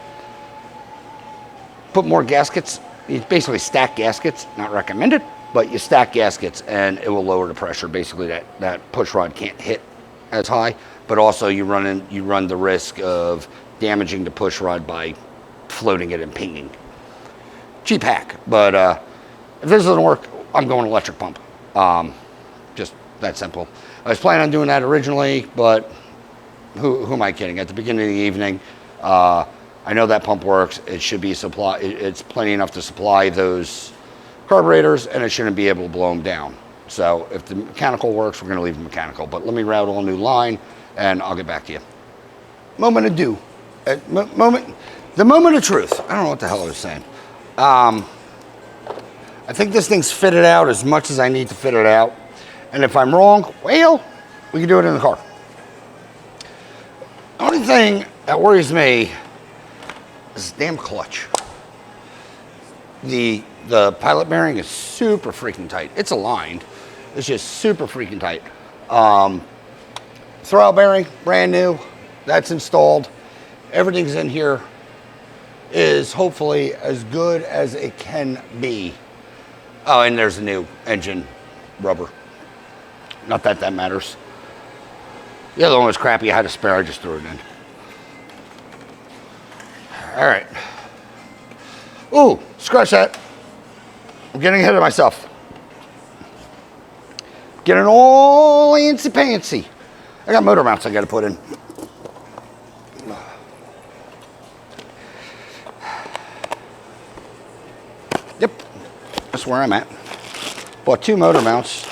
Put more gaskets. You basically stack gaskets, not recommended, but you stack gaskets and it will lower the pressure. Basically that push rod can't hit as high, but also you run the risk of damaging the push rod by floating it and pinging. Cheap hack, but if this doesn't work, I'm going electric pump. Just that simple. I was planning on doing that originally, but who am I kidding? At the beginning of the evening, I know that pump works. It should be it's plenty enough to supply those carburetors, and it shouldn't be able to blow them down. So if the mechanical works, we're going to leave it mechanical. But let me route all new line, and I'll get back to you. Moment of do. The moment of truth. I don't know what the hell I was saying. I think this thing's fitted out as much as I need to fit it out. And if I'm wrong, well, we can do it in the car. The only thing that worries me is this damn clutch. The pilot bearing is super freaking tight. It's aligned. It's just super freaking tight. Throwout bearing, brand new. That's installed. Everything's in here is hopefully as good as it can be. Oh, and there's a new engine rubber. Not that that matters. The other one was crappy. I had a spare. I just threw it in. All right. Ooh, scratch that. I'm getting ahead of myself. Getting all antsy-pantsy. I got motor mounts I got to put in. Yep, that's where I'm at. Bought 2 motor mounts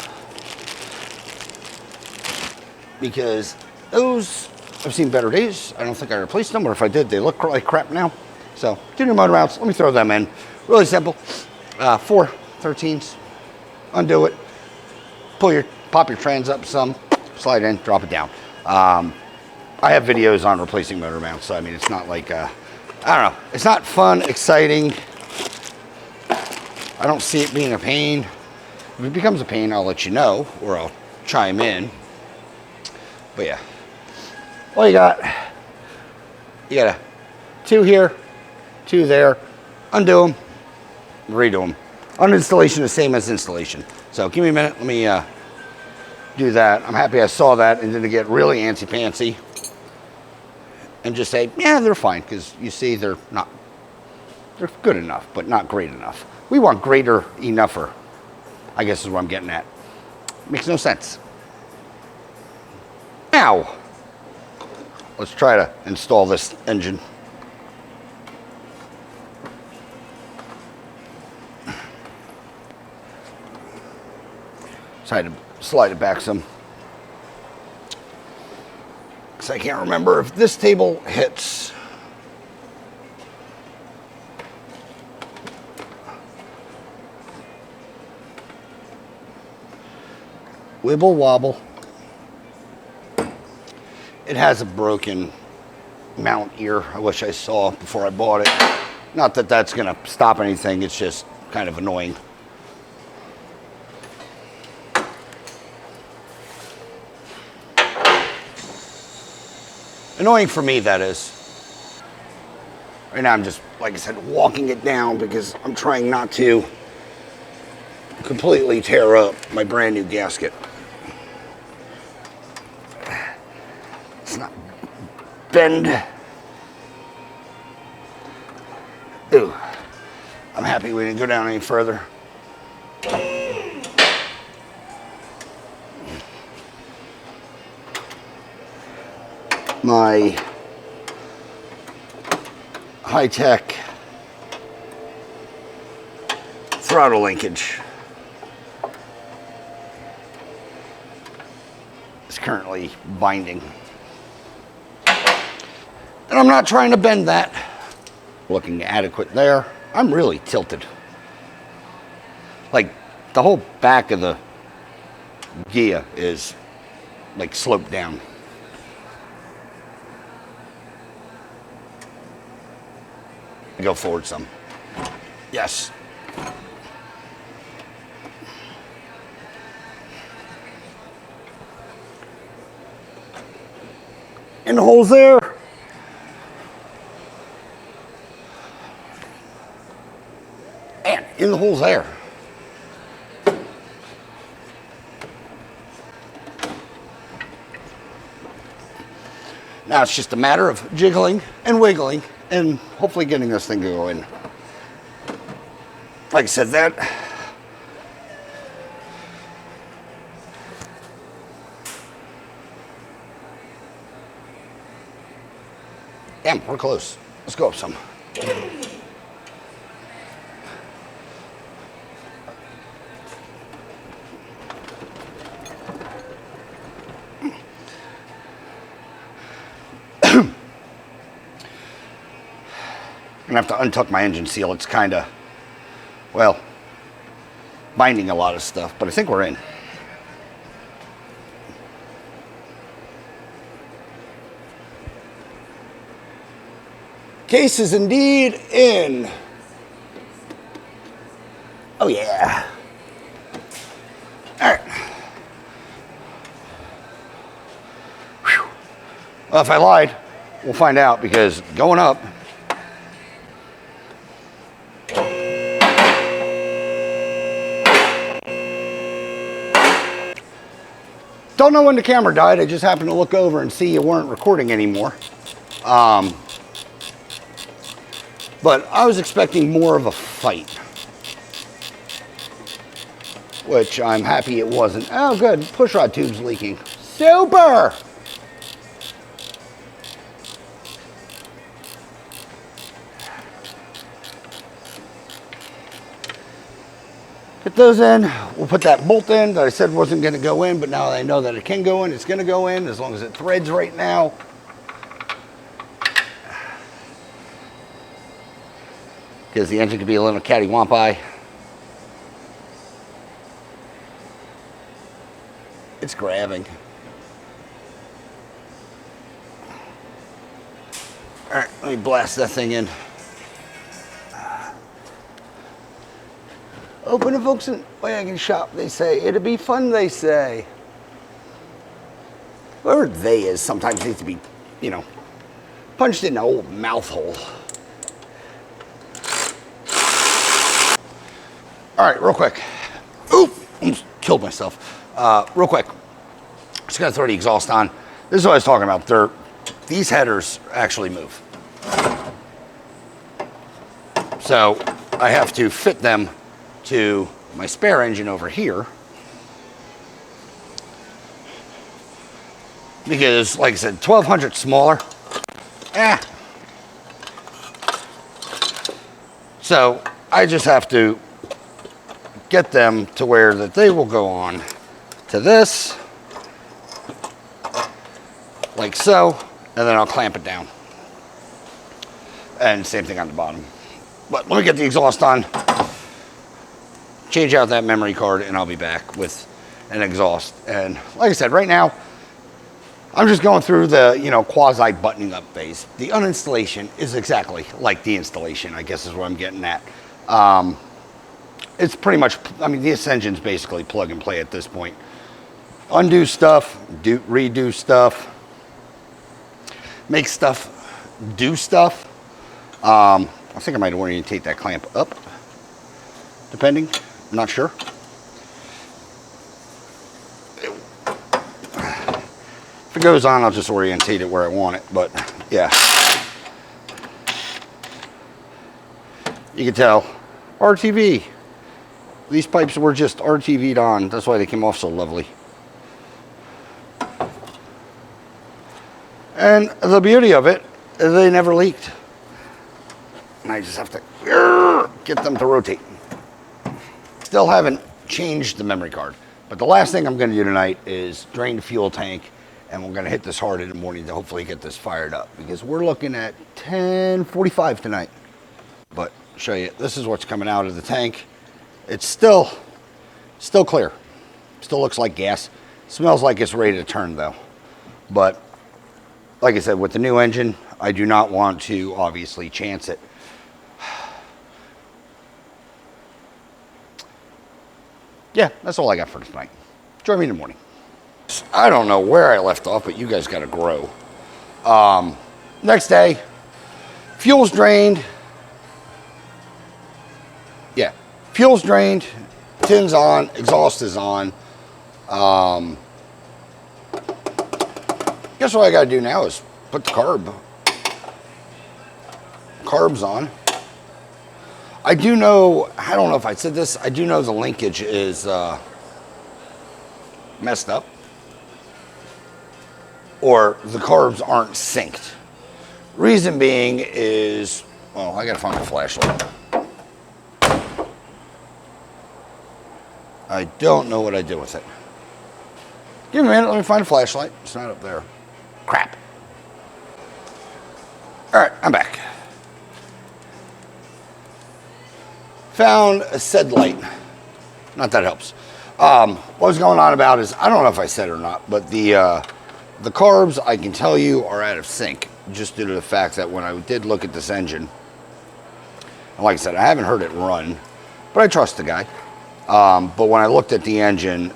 because those, I've seen better days. I don't think I replaced them, or if I did, they look like crap now. So 2 new motor mounts, let me throw them in. Really simple. 4 13s, undo it, pop your trans up some, slide in, drop it down. I have videos on replacing motor mounts, so I mean, it's not like, I don't know, it's not fun, exciting. I don't see it being a pain. If it becomes a pain, I'll let you know, or I'll chime in. But yeah, all you got a 2 here, 2 there, undo them, redo them. Uninstallation is the same as installation. So give me a minute, let me do that. I'm happy I saw that and didn't get really antsy-pantsy and just say, yeah, they're fine, because you see they're good enough, but not great enough. We want greater enougher, I guess is what I'm getting at. Makes no sense. Now, let's try to install this engine. So I had to slide it back some. Because I can't remember if this table hits. Wibble wobble. It has a broken mount ear. I wish I saw before I bought it. Not that that's going to stop anything. It's just kind of annoying. Annoying for me, that is. Right now I'm just, like I said, walking it down because I'm trying not to completely tear up my brand new gasket. It's not bend. Ooh, I'm happy we didn't go down any further. My high-tech throttle linkage is currently binding. And I'm not trying to bend that. Looking adequate there. I'm really tilted. Like, the whole back of the Ghia is like sloped down. Go forward some. Yes. In the holes there. And in the holes there. Now it's just a matter of jiggling and wiggling and hopefully getting this thing to go in. Like I said, that damn, we're close. Let's go up some. I'm gonna have to untuck my engine seal. It's kind of, well, binding a lot of stuff, but I think we're in. Case is indeed in. Oh yeah. All right. Whew. Well, if I lied, we'll find out, because going up. Don't know when the camera died. I just happened to look over and see you weren't recording anymore. But I was expecting more of a fight, which I'm happy it wasn't. Oh, good. Pushrod tube's leaking. Super! Get those in. We'll put that bolt in that I said wasn't going to go in, but now that I know that it can go in, it's going to go in as long as it threads right now. Because the engine could be a little catty-wamp-eye. It's grabbing. All right, let me blast that thing in. Open a Volkswagen shop, they say. It'd be fun, they say. Whoever they is sometimes needs to be, you know, punched in the old mouth hole. All right, real quick. Oop, almost killed myself. Real quick, just gonna throw the exhaust on. This is what I was talking about. They're these headers actually move. So I have to fit them to my spare engine over here. Because, like I said, 1200 smaller. So I just have to get them to where that they will go on to this, like so, and then I'll clamp it down. And same thing on the bottom. But let me get the exhaust on, change out that memory card, and I'll be back with an exhaust. And like I said, right now, I'm just going through the, you know, quasi buttoning up phase. The uninstallation is exactly like the installation, I guess is what I'm getting at. It's pretty much, I mean, this engine's basically plug and play at this point. Undo stuff, redo stuff, make stuff, do stuff. I think I might orientate that clamp up, depending, I'm not sure. If it goes on, I'll just orientate it where I want it, but yeah. You can tell, RTV. These pipes were just RTV'd on, that's why they came off so lovely. And the beauty of it is they never leaked. And I just have to get them to rotate. Still haven't changed the memory card, but the last thing I'm going to do tonight is drain the fuel tank, and we're going to hit this hard in the morning to hopefully get this fired up, because we're looking at 10:45 tonight. But I'll show you, this is what's coming out of the tank. It's still clear. Still looks like gas. Smells like it's ready to turn though. But like I said, with the new engine, I do not want to obviously chance it. Yeah, that's all I got for tonight. Join me in the morning. I don't know where I left off, but you guys got to grow. Next day, fuel's drained. Yeah, fuel's drained, tin's on, exhaust is on. Guess what I got to do now is put the carbs on. I do know, I don't know if I said this, I do know the linkage is messed up, or the carbs aren't synced. Reason being is, well, I gotta find my flashlight. I don't know what I did with it. Give me a minute, let me find a flashlight. It's not up there. Crap. All right, I'm back. Found a SED light. Not that helps. What was going on about is, I don't know if I said it or not, but the carbs, I can tell you, are out of sync, just due to the fact that when I did look at this engine, and like I said, I haven't heard it run, but I trust the guy. But when I looked at the engine,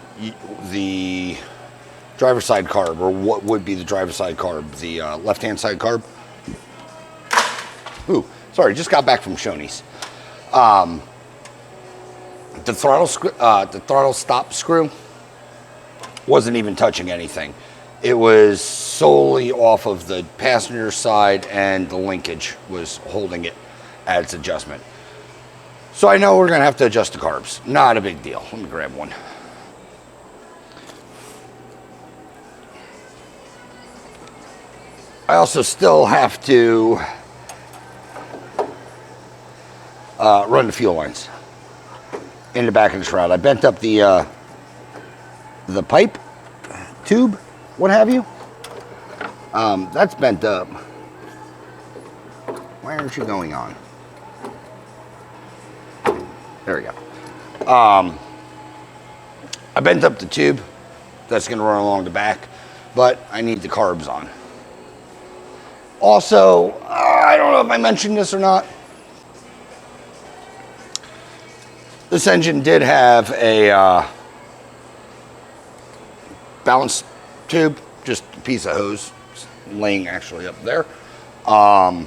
the driver's side carb, or what would be the driver's side carb, the left-hand side carb. Ooh, sorry, just got back from Shoney's. The throttle stop screw wasn't even touching anything. It was solely off of the passenger side, and the linkage was holding it at its adjustment. So I know we're gonna have to adjust the carbs. Not a big deal. Let me grab one. I also still have to run the fuel lines in the back of the shroud. I bent up the pipe, tube, what have you. That's bent up. Why aren't you going on? There we go. I bent up the tube. That's going to run along the back, but I need the carbs on. Also, I don't know if I mentioned this or not. This engine did have a balance tube, just a piece of hose laying actually up there. I'm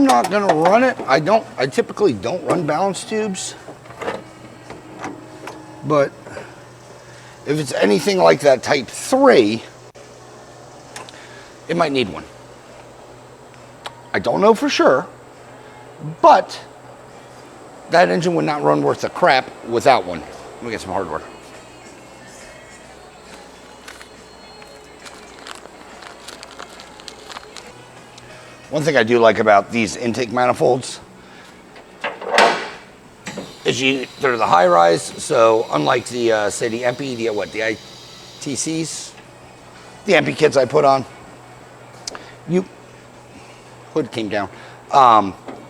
not gonna run it. I typically don't run balance tubes, but if it's anything like that Type 3, it might need one. I don't know for sure, but that engine would not run worth a crap without one. Let me get some hardware. One thing I do like about these intake manifolds is they're the high rise, so unlike the, say the MP, the ITCs, the MP kits I put on, hood came down,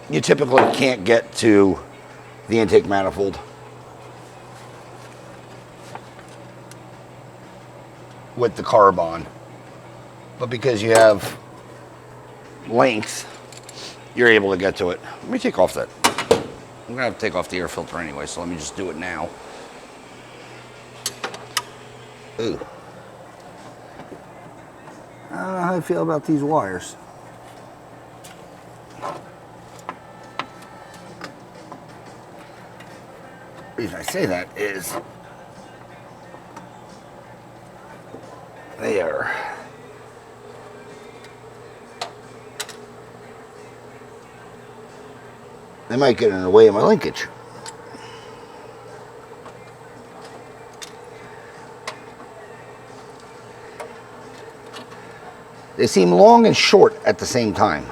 you typically can't get to the intake manifold with the Karmann, but because you have length, you're able to get to it. Let me take off that. I'm gonna have to take off the air filter anyway, so let me just do it now. Ooh. I don't know how I feel about these wires. The reason I say that is they are they might get in the way of my linkage. They seem long and short at the same time.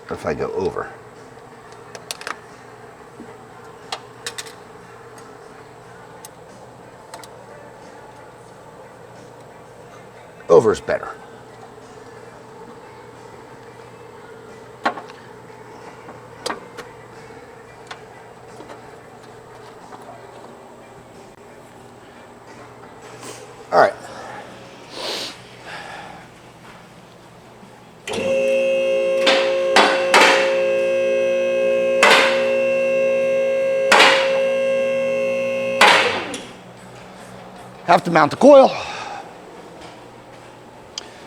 What if I go over? Over is better. All right. Have to mount the coil.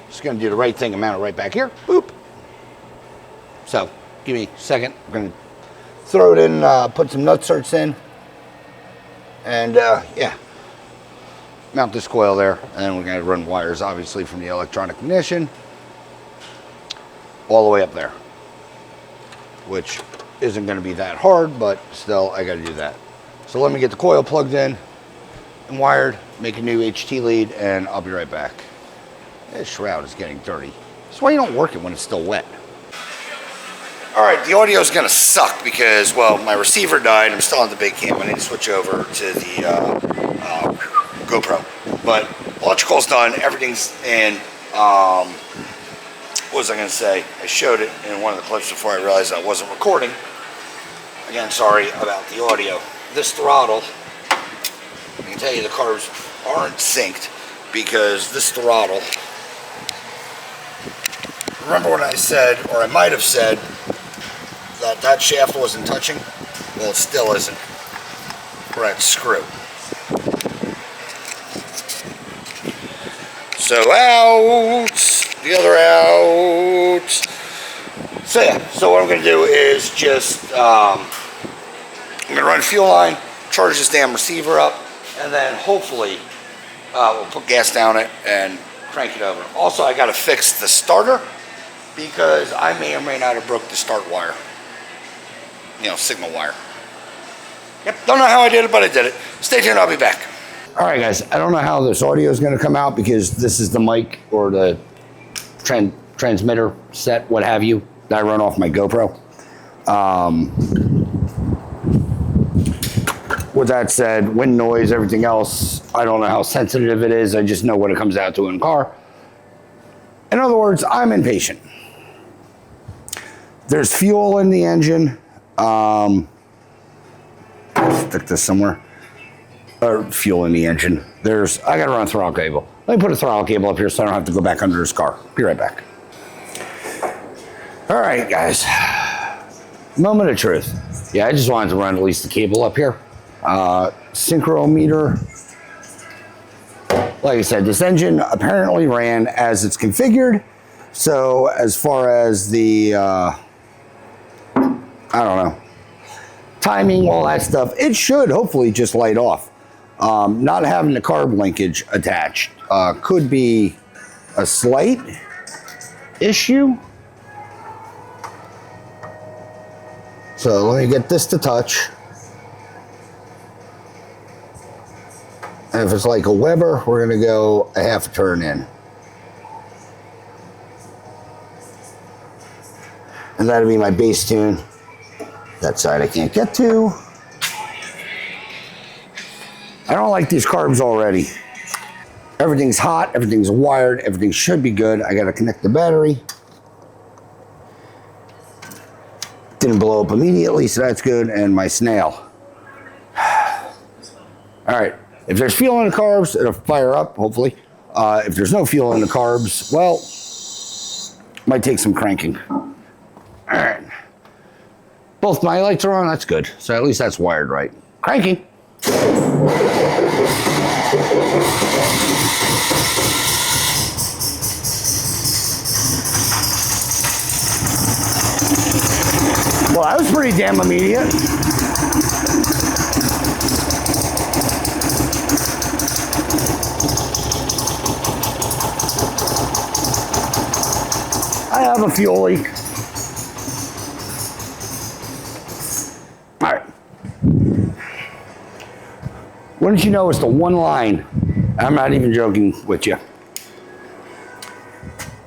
Just gonna do the right thing and mount it right back here. Boop. So, give me a second. I'm gonna throw it in, put some nut certs in, and yeah. Mount this coil there, and then we're going to run wires, obviously, from the electronic ignition all the way up there, which isn't going to be that hard, but still, I got to do that. So let me get the coil plugged in and wired, make a new HT lead, and I'll be right back. This shroud is getting dirty. That's why you don't work it when it's still wet. All right, the audio is going to suck because, well, my receiver died. I'm still on the big cam. I need to switch over to the GoPro, but electrical's done, everything's in. What was I going to say? I showed it in one of the clips before I realized I wasn't recording. Again, sorry about the audio. This throttle, I can tell you the carbs aren't synced because this throttle, remember when I said, or I might have said, that that shaft wasn't touching? Well, it still isn't. We're at screw. So out, the other out. So yeah, so what I'm gonna do is just, I'm gonna run a fuel line, charge this damn receiver up, and then hopefully we'll put gas down it and crank it over. Also, I gotta fix the starter because I may or may not have broke the start wire. You know, signal wire. Yep, don't know how I did it, but I did it. Stay tuned, I'll be back. All right, guys, I don't know how this audio is going to come out because this is the mic or the transmitter set, what have you, that I run off my GoPro. With that said, wind noise, everything else, I don't know how sensitive it is. I just know what it comes out to in the car. In other words, I'm impatient. There's fuel in the engine. Stick this somewhere. Or fuel in the engine. I gotta run a throttle cable. Let me put a throttle cable up here so I don't have to go back under this car. Be right back. All right, guys. Moment of truth. Yeah, I just wanted to run at least the cable up here. Synchrometer. Like I said, this engine apparently ran as it's configured. So as far as the, I don't know, timing, all that stuff, it should hopefully just light off. Not having the carb linkage attached could be a slight issue. So let me get this to touch. And if it's like a Weber, we're going to go a half a turn in. And that'll be my bass tune. That side I can't get to. I don't like these carbs already. Everything's hot, everything's wired, everything should be good. I got to connect the battery. Didn't blow up immediately, so that's good. And my snail. All right, if there's fuel in the carbs, it'll fire up, hopefully. If there's no fuel in the carbs, well, might take some cranking. All right. Both my lights are on, that's good. So at least that's wired right. Cranking. Well, that was pretty damn immediate. I have a fuel leak. All right. Wouldn't you know, it's the one line, I'm not even joking with you.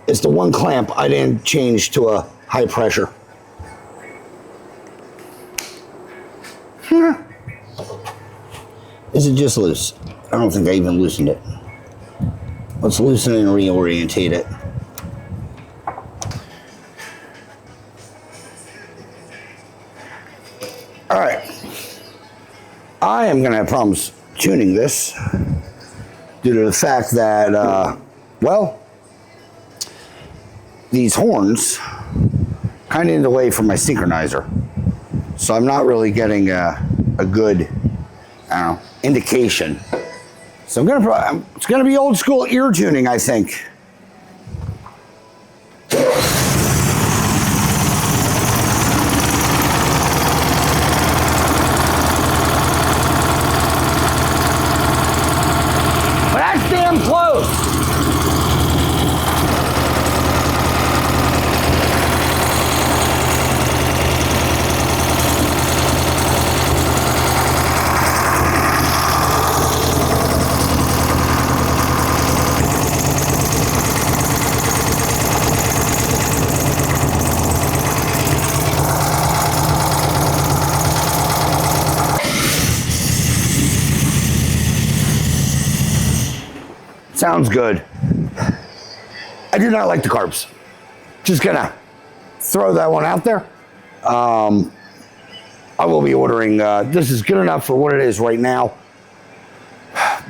It's the one clamp I didn't change to a high pressure. Is it just loose? I don't think I even loosened it. Let's loosen it and reorientate it. All right. I am going to have problems tuning this due to the fact that, well, these horns kind of in the way from my synchronizer. So I'm not really getting a good, I don't know, indication. So it's gonna be old school ear tuning, I think. But that's damn close. Sounds good. I do not like the carbs. Just gonna throw that one out there. I will be ordering, this is good enough for what it is right now.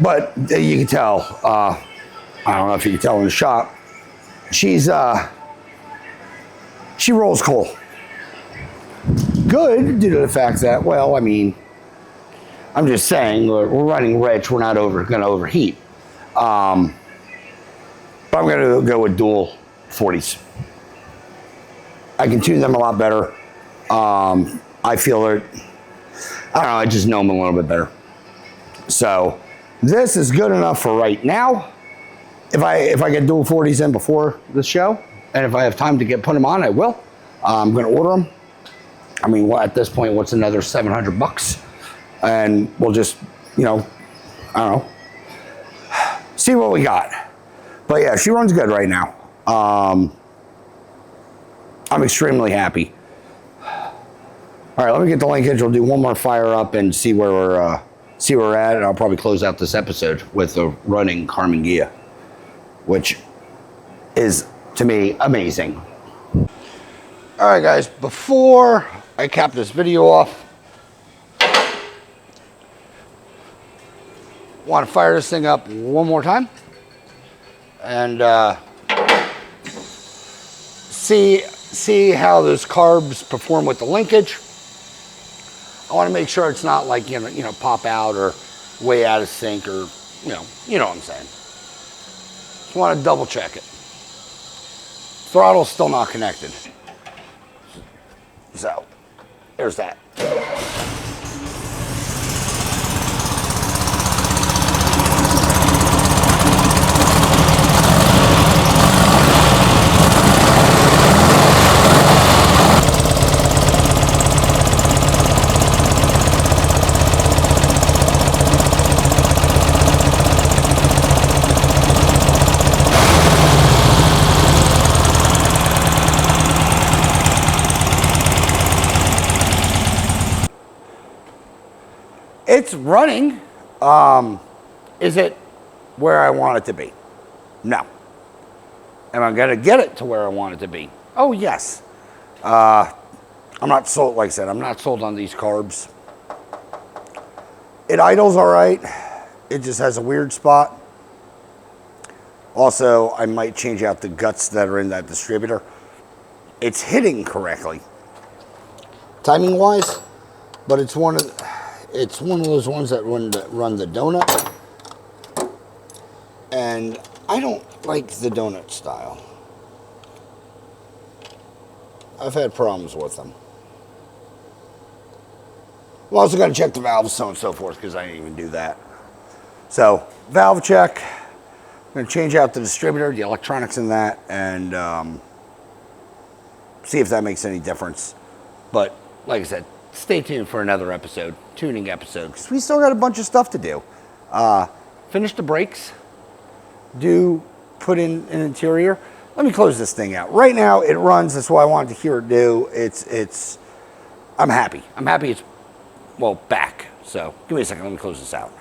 But you can tell, I don't know if you can tell in the shop, she rolls coal. Good due to the fact that, well, I mean, I'm just saying, we're running rich, we're not gonna overheat. But I'm going to go with dual 40s. I can tune them a lot better. I feel it. I don't know, I just know them a little bit better. So this is good enough for right now. If I get dual 40s in before the show, and if I have time to put them on, I will. I'm going to order them. I mean, at this point, what's another $700? And we'll just, you know, I don't know. See what we got. But yeah, she runs good right now. I'm extremely happy. All right, let me get the linkage. We'll do one more fire up and see where we're at, and I'll probably close out this episode with the running Karmann Ghia, which is, to me, amazing. All right, guys, before I cap this video off, want to fire this thing up one more time and see how those carbs perform with the linkage. I want to make sure it's not like, you know, pop out or way out of sync, or you know what I'm saying. Just want to double check it. Throttle's still not connected. So there's that. It's running. Is it where I want it to be? No. Am I going to get it to where I want it to be? Oh, yes. I'm not sold, like I said, I'm not sold on these carbs. It idles all right. It just has a weird spot. Also, I might change out the guts that are in that distributor. It's hitting correctly, timing wise, but it's one of those ones that run the donut, and I don't like the donut style. I've had problems with them. I'm also going to check the valves, so on and so forth, because I didn't even do that. So, valve check. I'm going to change out the distributor, the electronics in that, and see if that makes any difference. But, like I said, stay tuned for another episode, tuning episode, because we still got a bunch of stuff to do. Finish the brakes. Put in an interior. Let me close this thing out. Right now, it runs. That's what I wanted to hear it do. I'm happy. I'm happy it's, well, back. So, give me a second. Let me close this out.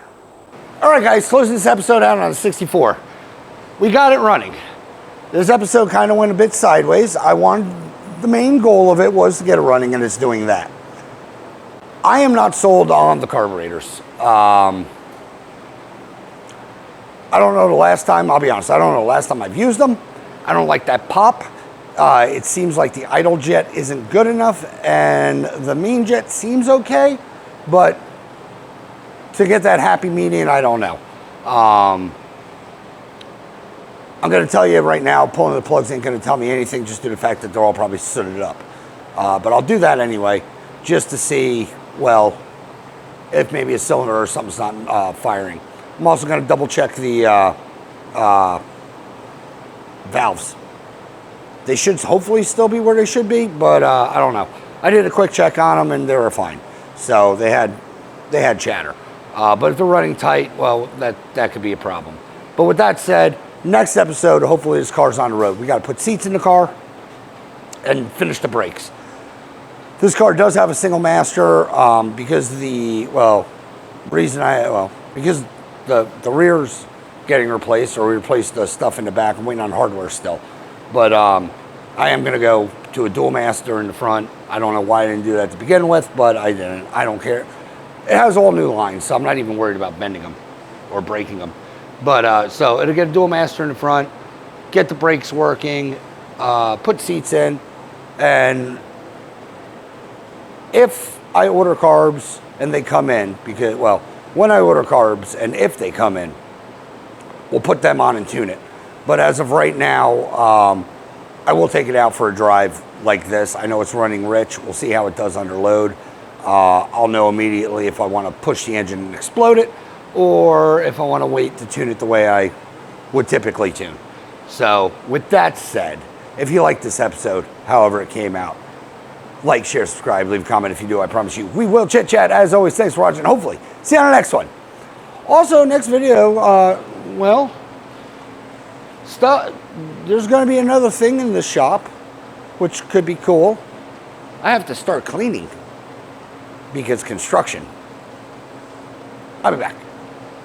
All right, guys, closing this episode out on the 64. We got it running. This episode kind of went a bit sideways. The main goal of it was to get it running, and it's doing that. I am not sold on the carburetors. I don't know the last time, I'll be honest, I don't know the last time I've used them. I don't like that pop. It seems like the idle jet isn't good enough, and the mean jet seems okay, but to get that happy median, I don't know. I'm going to tell you right now, pulling the plugs ain't going to tell me anything, just due to the fact that they're all probably sooted up. But I'll do that anyway, just to see, well, if maybe a cylinder or something's not firing. I'm also going to double check the valves. They should hopefully still be where they should be, but I don't know. I did a quick check on them, and they were fine. So they had chatter. But if they're running tight, well, that could be a problem. But with that said, next episode, hopefully this car's on the road. We got to put seats in the car and finish the brakes. This car does have a single master because because the rear's getting replaced, or we replaced the stuff in the back. I'm waiting on hardware still. But I am going to go to a dual master in the front. I don't know why I didn't do that to begin with, but I didn't. I don't care. It has all new lines, so I'm not even worried about bending them or breaking them. But so it'll get a dual master in the front, get the brakes working, put seats in, and if I order carbs and they come in, because, well, when I order carbs and if they come in, we'll put them on and tune it. But as of right now, I will take it out for a drive like this. I know it's running rich. We'll see how it does under load. I'll know immediately if I want to push the engine and explode it, or if I want to wait to tune it the way I would typically tune. So with that said, if you like this episode, however it came out, like, share, subscribe, leave a comment if you do. I promise you, we will chit chat. As always, thanks for watching. Hopefully, see you on the next one. Also, next video, there's going to be another thing in the shop, which could be cool. I have to start cleaning because construction. I'll be back.